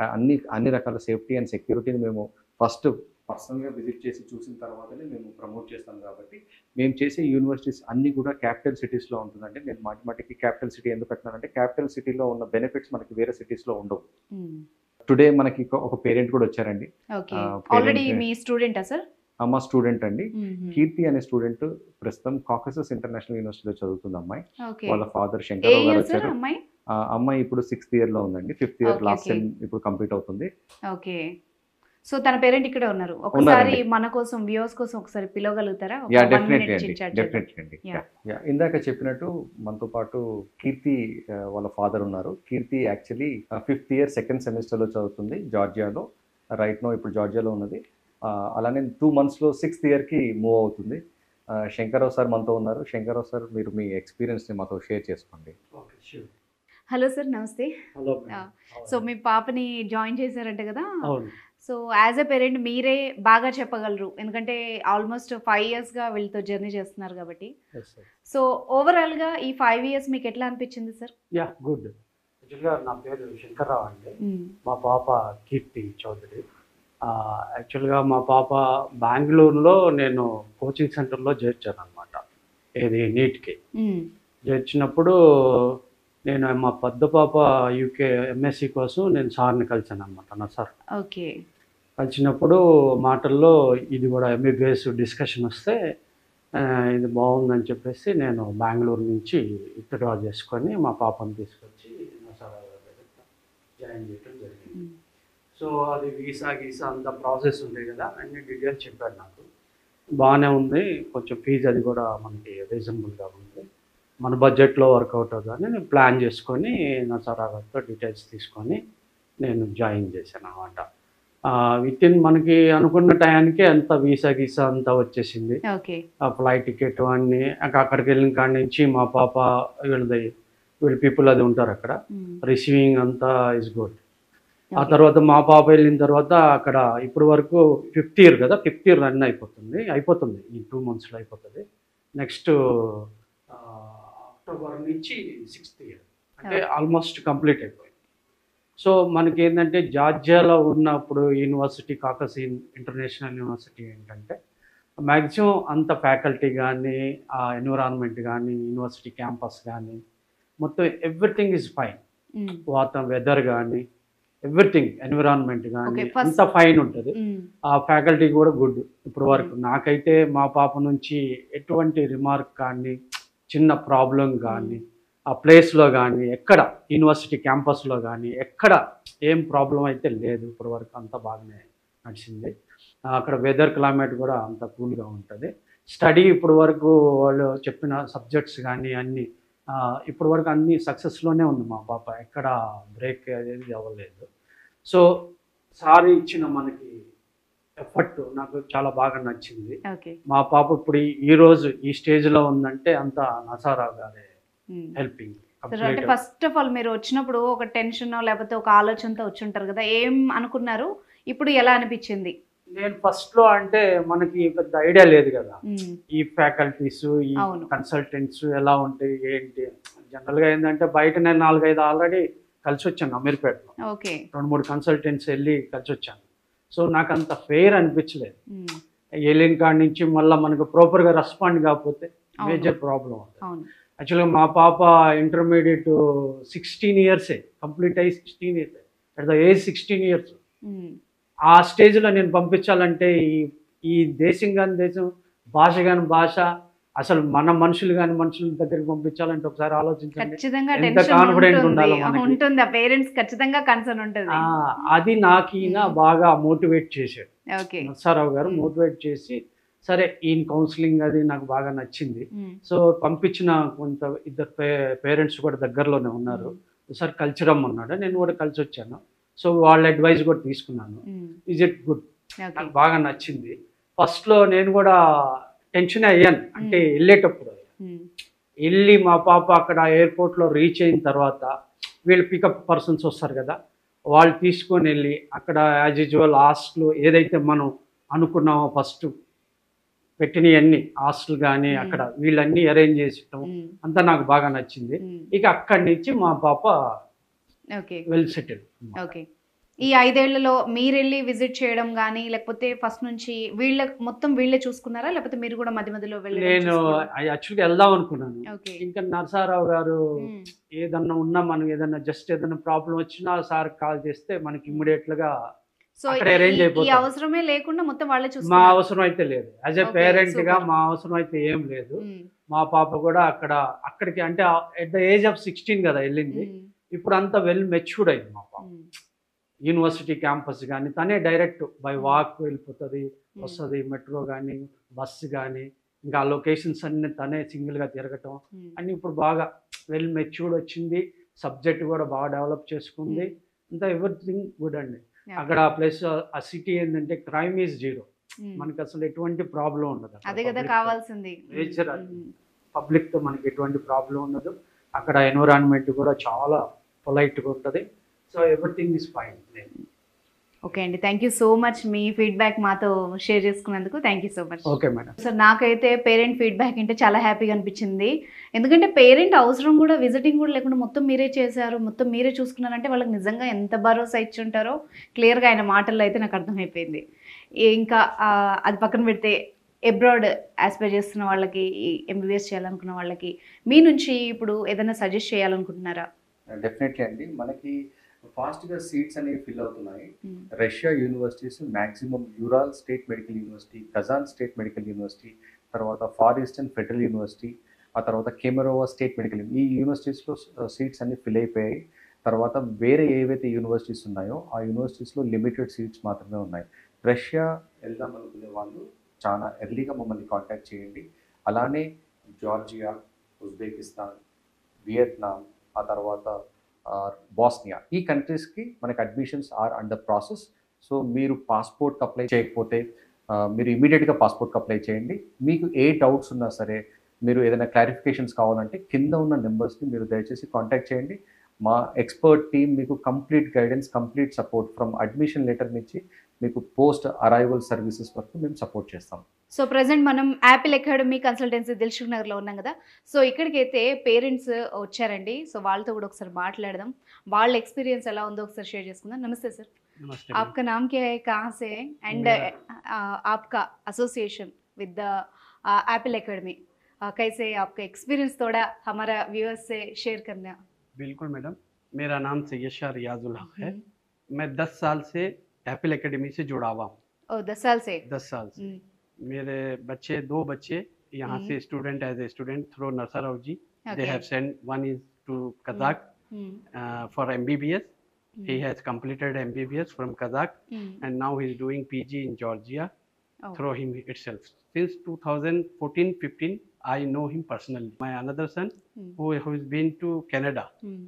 అన్ని రకాల సేఫ్టీ అండ్ సెక్యూరిటీని మేము ఫస్ట్ పర్సనల్గా విజిట్ చేసి చూసిన తర్వాతనే మేము ప్రమోట్ చేస్తాం. కాబట్టి మేము చేసే యూనివర్సిటీస్ అన్నీ కూడా క్యాపిటల్ సిటీస్లో ఉంటుందండి. నేను మాటిమాటికి క్యాపిటల్ సిటీ ఎందుకు పెట్టినానంటే క్యాపిటల్ సిటీలో ఉన్న బెనిఫిట్స్ మనకి వేరే సిటీస్లో ఉండవు. టుడే మనకి ఒక పేరెంట్ కూడా వచ్చారండి. మా స్టూడెంట్ అండి, కీర్తి అనే స్టూడెంట్ ప్రస్తుతం కాకసస్ ఇంటర్నేషనల్ యూనివర్సిటీలో చదువుతుంది అమ్మాయి. వాళ్ళ ఫాదర్ శంకర్రావు గారు వచ్చారు. అమ్మాయి ఇప్పుడు 6th year లో ఉందండి. 5th year లాస్ట్ సెమ్ ఇప్పుడు కంప్లీట్ అవుతుంది. ఓకే. సో తన పేరెంట్ ఇక్కడే ఉన్నారు. ఒకసారి మన కోసం వ్యూవర్స్ కోసం ఒకసారి పిలవగలుగుతారా? డెఫినెట్లీ. ఇందాక చెప్పినట్టు మనతో పాటు కీర్తి వాళ్ళ ఫాదర్ ఉన్నారు. కీర్తి actually 5th year 2nd semester లో చదువుతుంది జార్జియాలో. రైట్ నో ఇప్పుడు జార్జియాలో ఉన్నది. అలానే 2 monthsలో 6th yearకి మూవ్ అవుతుంది. శంకర్రావు సార్ మనతో ఉన్నారు. శంకర్రావు సార్, మీరు మీ ఎక్స్పీరియన్స్ని మాతో షేర్ చేసుకోండి. హలో సార్, నమస్తే. హలో. సో మీ పాపని జాయిన్ చేశారంట కదా? సో యాజ్ ఎ పేరెంట్ మీరే బాగా చెప్పగలరు, ఎందుకంటే ఆల్మోస్ట్ 5 yearsగా వీళ్ళతో జర్నీ చేస్తున్నారు కాబట్టి. సో ఓవరాల్గా ఈ 5 years మీకు ఎట్లా అనిపించింది సార్? Yeah, good. యాక్చువల్గా నా పేరు శంకర్రావు అండి. మా పాప కీర్తి చౌదరి. యాక్చువల్గా మా పాప బెంగళూరులో నేను కోచింగ్ సెంటర్లో చేర్చాను అనమాట. ఇది నీట్కి చేర్చినప్పుడు నేను మా పెద్ద పాప యూకే ఎంఎస్సి కోసం నేను సార్ని కలిసాను అనమాట. నా సార్ ఓకే కలిసినప్పుడు మాటల్లో ఇది కూడా ఎంబీబీఎస్ డిస్కషన్ వస్తే ఇది బాగుందని చెప్పేసి నేను బెంగళూరు నుంచి విత్డ్రా చేసుకొని మా పాపను తీసుకొచ్చి నా సార్ జాయిన్ చేయడం జరిగింది. సో అది వీసా గీసా అంత ప్రాసెస్ ఉంది కదా, అన్ని డీటెయిల్స్ చెప్పాడు నాకు. బాగానే ఉంది, కొంచెం ఫీజు అది కూడా మనకి రీజనబుల్గా ఉంది, మన బడ్జెట్లో వర్కౌట్ అవుతుందని నేను ప్లాన్ చేసుకొని నసారా గారితో డీటెయిల్స్ తీసుకొని నేను జాయిన్ చేశాను అనమాట. విత్ ఇన్ మనకి అనుకున్న టయానికి అంత వీసా గీసా అంతా వచ్చేసింది. ఆ ఫ్లైట్ టికెట్ అన్నీ అక్కడికి వెళ్ళిన కాడి నుంచి మా పాప వీళ్ళ పీపుల్ అది ఉంటారు అక్కడ, రిసీవింగ్ అంతా ఇస్ గుడ్. ఆ తర్వాత మా పాప వెళ్ళిన తర్వాత అక్కడ ఇప్పుడు వరకు 5th ఇయర్ కదా, 5th ఇయర్ రన్ అయిపోతుంది ఈ 2 monthsలో అయిపోతుంది. నెక్స్ట్ అక్టోబర్ నుంచి 6th ఇయర్, అంటే ఆల్మోస్ట్ కంప్లీట్ అయిపోయింది. సో మనకి ఏంటంటే జార్జియాలో ఉన్నప్పుడు యూనివర్సిటీ కాకస్ ఇంటర్నేషనల్ యూనివర్సిటీ ఏంటంటే మ్యాక్సిమం అంత ఫ్యాకల్టీ కానీ, ఆ ఎన్విరాన్మెంట్ కానీ, యూనివర్సిటీ క్యాంపస్ కానీ మొత్తం ఎవ్రీథింగ్ ఈజ్ ఫైన్. వెదర్ కానీ ఎవ్రీథింగ్, ఎన్విరాన్మెంట్ కానీ అంత ఫైన్ ఉంటుంది. ఆ ఫ్యాకల్టీ కూడా గుడ్. ఇప్పుడు వరకు నాకైతే మా పాప నుంచి ఎటువంటి రిమార్క్ కానీ, చిన్న ప్రాబ్లం కానీ, ఆ ప్లేస్లో కానీ ఎక్కడ, యూనివర్సిటీ క్యాంపస్లో కానీ ఎక్కడ ఏం ప్రాబ్లం అయితే లేదు. ఇప్పుడు వరకు అంత బాగానే నడిచింది. అక్కడ వెదర్ క్లైమేట్ కూడా అంత కూల్గా ఉంటుంది. స్టడీ ఇప్పుడు వరకు వాళ్ళు చెప్పిన సబ్జెక్ట్స్ కానీ అన్నీ ఇప్పుడు వరకు అన్నీ సక్సెస్లోనే ఉంది. మా పాప ఎక్కడ బ్రేక్ అనేది అవ్వలేదు. సో సార్ ఇచ్చిన మనకి ఎఫర్ట్ నాకు చాలా బాగా నచ్చింది. మా పాప ఇప్పుడు ఈరోజు ఈ స్టేజ్లో ఉందంటే అంత నసారావు గారే హెల్పింగ్. అంటే ఫస్ట్ ఆఫ్ ఆల్ మీరు వచ్చినప్పుడు ఒక టెన్షన్ లేకపోతే ఒక ఆలోచనతో వచ్చి ఉంటారు కదా, ఏం అనుకున్నారు, ఇప్పుడు ఎలా అనిపించింది? నేను ఫస్ట్ లో అంటే మనకి పెద్ద ఐడియా లేదు కదా, ఈ ఫ్యాకల్టీస్, ఈ కన్సల్టెంట్స్ ఎలా ఉంటాయి ఏంటి. జనరల్ గా ఏంటంటే బయట నేను 4-5 ఆల్రెడీ కలిసి వచ్చాను అమీర్పేటలో, 2-3 కన్సల్టెంట్స్ వెళ్ళి కలిసి వచ్చాను. సో నాకు అంత ఫెయిర్ అనిపించలేదు. వెళ్ళిన కాడి నుంచి మళ్ళీ మనకు ప్రాపర్ గా రెస్పాండ్ కాకపోతే మేజర్ ప్రాబ్లం అవుతుంది. యాక్చువల్గా మా పాప ఇంటర్మీడియట్ 16 years కంప్లీట్ అయ్యి 16 years at the age 16 years. ఆ స్టేజ్లో నేను పంపించాలంటే ఈ దేశం కాని దేశం, భాష కాని భాష, అసలు మన మనుషులు కాని మనుషుల దగ్గరికి పంపించాలంటే ఒకసారి ఆలోచించండి, ఎంత కాన్ఫిడెంట్ ఉండాలి. అది నాకు ఈయన బాగా మోటివేట్ చేశాడు, నర్సారావు గారు మోటివేట్ చేసి, సరే ఈయన కౌన్సిలింగ్ అది నాకు బాగా నచ్చింది. సో పంపించిన ఇద్దరు పేరెంట్స్ కూడా దగ్గరలోనే ఉన్నారు. ఒకసారి కలిసి రమ్మన్నాడు, నేను కూడా కలిసి వచ్చాను. సో వాళ్ళ అడ్వైజ్ కూడా తీసుకున్నాను. ఈజ్ ఇట్ గుడ్, నాకు బాగా నచ్చింది. ఫస్ట్లో నేను కూడా టెన్షన్ అయ్యాను, అంటే వెళ్ళేటప్పుడు వెళ్ళి మా పాప అక్కడ ఎయిర్పోర్ట్లో రీచ్ అయిన తర్వాత వీళ్ళు పికప్ పర్సన్స్ వస్తారు కదా, వాళ్ళు తీసుకొని వెళ్ళి అక్కడ యాజ్ యూజువల్ హాస్టల్ ఏదైతే మనం అనుకున్నామో ఫస్ట్ పెట్టినవన్నీ హాస్టల్ కానీ అక్కడ వీళ్ళన్నీ అరేంజ్ చేసటం అంతా నాకు బాగా నచ్చింది. ఇక అక్కడి నుంచి మా పాప వెల్ సెటిల్. ఈ 5 ఏళ్లలో మీరు వెళ్ళి విజిట్ చేయడం కానీ, లేకపోతే ఫస్ట్ నుంచి మొత్తం వీళ్ళే చూసుకున్నారా, లేకపోతే మీరు కూడా మధ్య మధ్యలో వెళ్ళి? నేను యాక్చువల్గా వెళ్దాం అనుకున్నాను. ఇంకా నరసారావు గారు ఏదన్నా ఉన్నా, మనం ఏదన్నా జస్ట్ ఏదన్నా ప్రాబ్లం వచ్చినా సార్ కాల్ చేస్తే మనకి ఇమ్మీడియట్ గా అరేంజ్ అయిపోతుంది. అవసరమే లేకుండా మొత్తం వాళ్ళే చూసుకున్నారు. మా అవసరం అయితే లేదు, యాజ్ ఎ పేరెంట్ గా మా అవసరం అయితే ఏం లేదు. మా పాప కూడా అక్కడికి అంటే ఎట్ ద ఏజ్ ఆఫ్ 16 కదా వెళ్ళింది. ఇప్పుడు అంతా వెల్ మెచ్యూర్డ్ అయింది మా పాప. యూనివర్సిటీ క్యాంపస్ కానీ తనే డైరెక్ట్ బై వాక్ వెళ్ళిపోతుంది, వస్తుంది. మెట్రో కానీ బస్సు కానీ ఇంకా ఆ లొకేషన్స్ అన్ని తనే సింగిల్గా తిరగటం అన్ని ఇప్పుడు బాగా వెల్ మెచ్యూర్డ్ వచ్చింది. సబ్జెక్ట్ కూడా బాగా డెవలప్ చేసుకుంది. అంతా ఎవ్రీథింగ్ గుడ్ అండి అక్కడ. ప్లస్ ఆ సిటీ ఏంటంటే క్రైమ్ ఈజ్ 0, మనకి అసలు ఎటువంటి ప్రాబ్లం ఉండదు. అదే కదా కావాల్సింది, నేచర్ పబ్లిక్తో మనకి ఎటువంటి ప్రాబ్లం ఉండదు. అక్కడ ఎన్విరాన్మెంట్ కూడా చాలా పొలైట్గా ఉంటుంది. So everything is fine. Okay అండి, థ్యాంక్ యూ సో మచ్ మీ ఫీడ్బ్యాక్ మాతో షేర్ చేసుకున్నందుకు. Thank you so much. Okay madam. Sir, నాకైతే పేరెంట్ ఫీడ్బ్యాక్ అంటే చాలా హ్యాపీగా అనిపించింది. ఎందుకంటే పేరెంట్ అవసరం కూడా విజిటింగ్ కూడా లేకుండా మొత్తం మీరే చేశారు, మొత్తం మీరే చూసుకున్నారంటే వాళ్ళకి నిజంగా ఎంత భరోసా ఇచ్చి ఉంటారో క్లియర్గా ఆయన మాటల్లో అయితే నాకు అర్థమైపోయింది. ఇంకా అది పక్కన పెడితే అబ్రాడ్ ఆస్పైర్ చేస్తున్న వాళ్ళకి, ఎంబీబీఎస్ చేయాలనుకున్న వాళ్ళకి మీ నుంచి ఇప్పుడు ఏదైనా సజెస్ట్ చేయాలనుకుంటున్నారా? డెఫినెట్లీ అండి, మనకి ఫాస్ట్గా సీట్స్ అనేవి ఫిల్ అవుతున్నాయి. Russia universities maximum Ural State Medical University, Kazan State Medical University, తర్వాత ఫార్ ఈస్టర్న్ ఫెడరల్ యూనివర్సిటీ, ఆ తర్వాత కెమెరోవా స్టేట్ మెడికల్, ఈ యూనివర్సిటీస్లో సీట్స్ అన్ని ఫిల్ అయిపోయాయి. తర్వాత వేరే ఏవైతే యూనివర్సిటీస్ ఉన్నాయో ఆ యూనివర్సిటీస్లో లిమిటెడ్ సీట్స్ మాత్రమే ఉన్నాయి. రష్యా వెళ్దాం అనుకునే వాళ్ళు చాలా ఎర్లీగా మమ్మల్ని కాంటాక్ట్ చేయండి. అలానే జార్జియా, ఉజ్బెకిస్తాన్, వియత్నాం, ఆ తర్వాత బాస్నియా, ఈ కంట్రీస్కి మనకి admissions are under process. So మీరు పాస్పోర్ట్కి అప్లై చేయకపోతే మీరు ఇమీడియట్గా పాస్పోర్ట్కి అప్లై చేయండి. మీకు ఏ డౌట్స్ ఉన్నా సరే, మీరు ఏదైనా క్లారిఫికేషన్స్ కావాలంటే కింద ఉన్న నెంబర్స్ని మీరు దయచేసి కాంటాక్ట్ చేయండి. మా ఎక్స్పర్ట్ టీమ్ మీకు complete guidance, complete support from admission letter నుంచి మీకు పోస్ట్ అరైవల్ సర్వీసెస్ వరకు మేము సపోర్ట్ చేస్తాం. సో ప్రజెంట్ మనం యాపిల్ అకాడమీ కన్సల్టెన్సీ దిల్సుఖ్ నగర్లో ఉన్నాం కదా. సో ఇక్కడికైతే పేరెంట్స్ వచ్చారండి. సో వాళ్ళతో కూడా ఒకసారి మాట్లాడదాం, వాళ్ళ ఎక్స్పీరియన్స్ ఎలా ఉందో ఒకసారి షేర్ చేసుకుందాం. నమస్తే సార్, नमस्ते। आपका नाम क्या है, कहाँ से है, एंड आपका association with the Apple academy कैसे, आपका एक्सपीरियंस थोड़ा हमारा व्यूअर्स से शेयर करना। बिल्कुल मैडम, मेरा नाम सैयद शाह रियाजुल हक है। मैं 10 साल से एप्पल एकेडमी से जुड़ा हुआ हूँ। ओ 10 साल से 10 साल से मेरे बच्चे, 2 बच्चे यहाँ से student as a student through Narsarao ji. They have send, one is to Kazakh for MBBS. He has completed MBBS from Kazakh and now he is doing PG in Georgia through him itself. Since 2014-15, I know him personally. My another son who has been to Canada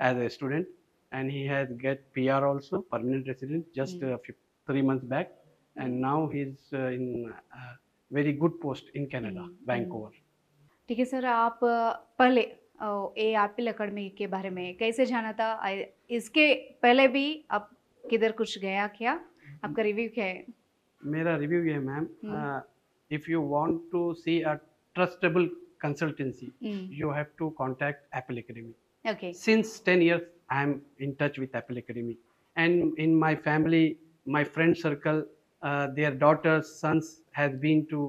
as a student, and he has get PR also, permanent resident, just 3 months back, and now he's in very good post in Canada, Vancouver. ठीक है सर, आप पहले ये एप्पल एकेडमी के बारे में कैसे जाना था, इसके पहले भी आप किधर कुछ गया क्या, आपका रिव्यू क्या है? मेरा रिव्यू ये है ma'am, if you want to see a trustable consultancy, you have to contact Apple Academy. Okay. Since 10 years, I am in touch with Apple Academy. And in my family, my friend circle, their daughters, sons has been to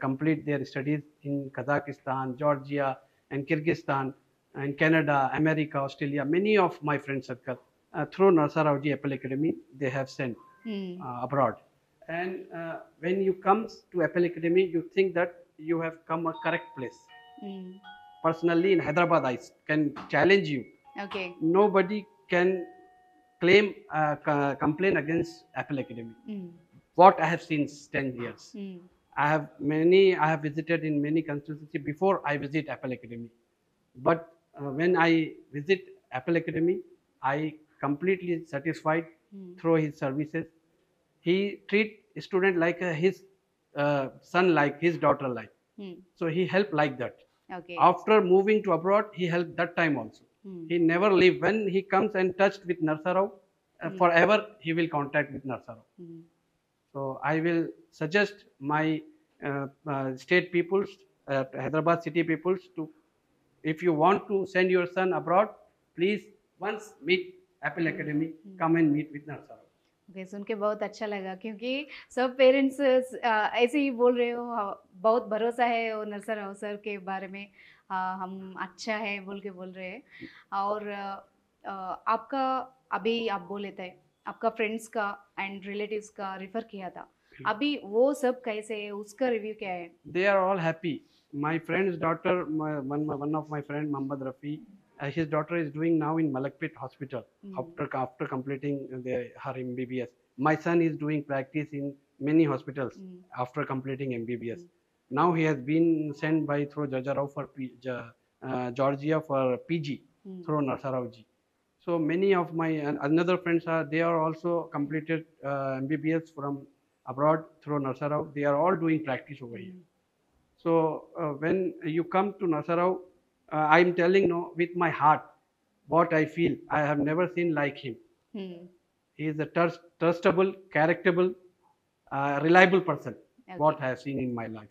complete their studies in Kazakhstan, Georgia, and Kyrgyzstan, and Canada, America, Australia. Many of my friend circle, through Narsarauji Apple Academy, they have sent abroad. And when you come to Apple Academy, you think that you have come a correct place. Personally, in Hyderabad, I can challenge you. Okay. Nobody can claim, complain against Apple Academy. What I have seen 10 years. I have visited in many consultancy before I visit Apple Academy. But when I visit Apple Academy, I completely satisfied through his services. He treat student like his son, like his daughter, like. So he helped like that. Okay. After moving to abroad, he helped that time also. He never leave. When he comes and touched with Narsarao, forever he will contact with Narsarao. So I will suggest my state peoples, Hyderabad city peoples, to, if you want to send your son abroad, please once meet Apple Academy, come and meet with Narsarao. Okay, सुन के बहुत अच्छा लगा, क्योंकि सब पेरेंट्स ऐसे ही बोल रहे हो, बहुत भरोसा है वो नरसराव सर के बारे में, हम अच्छा है बोल के बोल रहे हैं। और आपका अभी आप बोले थे आपका फ्रेंड्स का एंड रिलेटिव्स का रिफ़र किया था, अभी वो सब कैसे है, उसका रिव्यू क्या है? They are all happy. My friend's daughter, one of my friend, Mohammad Rafi, his daughter is doing now in Malakpet Hospital after completing her MBBS. My son is doing practice in many hospitals after completing MBBS. Now he has been sent by through Jajarao for Georgia for PG through Narsarauji. So many of my another friends they are also completed MBBS from abroad through Narsarao. They are all doing practice over here. So when you come to Narsarao, I am telling no with my heart what I feel. I have never seen like him. He is a trustable, characterable, reliable person. Okay. What I have seen in my life.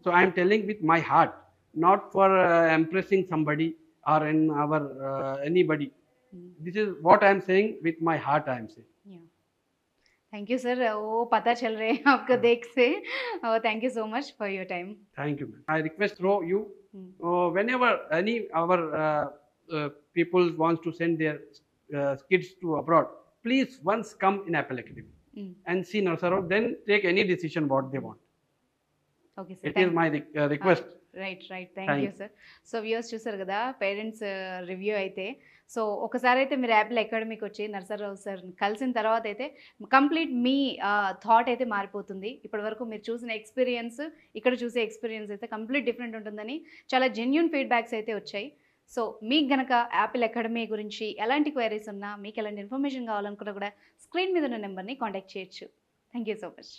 So I am telling with my heart, not for impressing somebody or in our anybody. This is what I am saying with my heart. I am saying. Thank you sir, वो पता चल रहे हैं आपको देख से। Thank you so much for your time. Thank you, ma'am. I request through you, whenever any our people wants to send their kids to abroad, please once come in Apple Academy and see Narsarao, then take any decision what they want. Okay it sir. Is my request. Right right, Thank thank you sir. So viewers చూసారు కదా పేరెంట్స్ రివ్యూ అయితే. సో ఒకసారి అయితే మీరు యాపిల్ అకాడమీకి వచ్చి నరసరావు సార్ కలిసిన తర్వాత అయితే కంప్లీట్ మీ థాట్ అయితే మారిపోతుంది. ఇప్పటి వరకు మీరు చూసిన ఎక్స్పీరియన్స్, ఇక్కడ చూసే ఎక్స్పీరియన్స్ అయితే కంప్లీట్ డిఫరెంట్ ఉంటుందని చాలా జెన్యూన్ ఫీడ్బ్యాక్స్ అయితే వచ్చాయి. సో మీకు గనక యాపిల్ అకాడమీ గురించి ఎలాంటి క్వైరీస్ ఉన్నా, మీకు ఎలాంటి ఇన్ఫర్మేషన్ కావాలనుకున్నా కూడా స్క్రీన్ మీద ఉన్న నెంబర్ని కాంటాక్ట్ చేయొచ్చు. Thank you so much.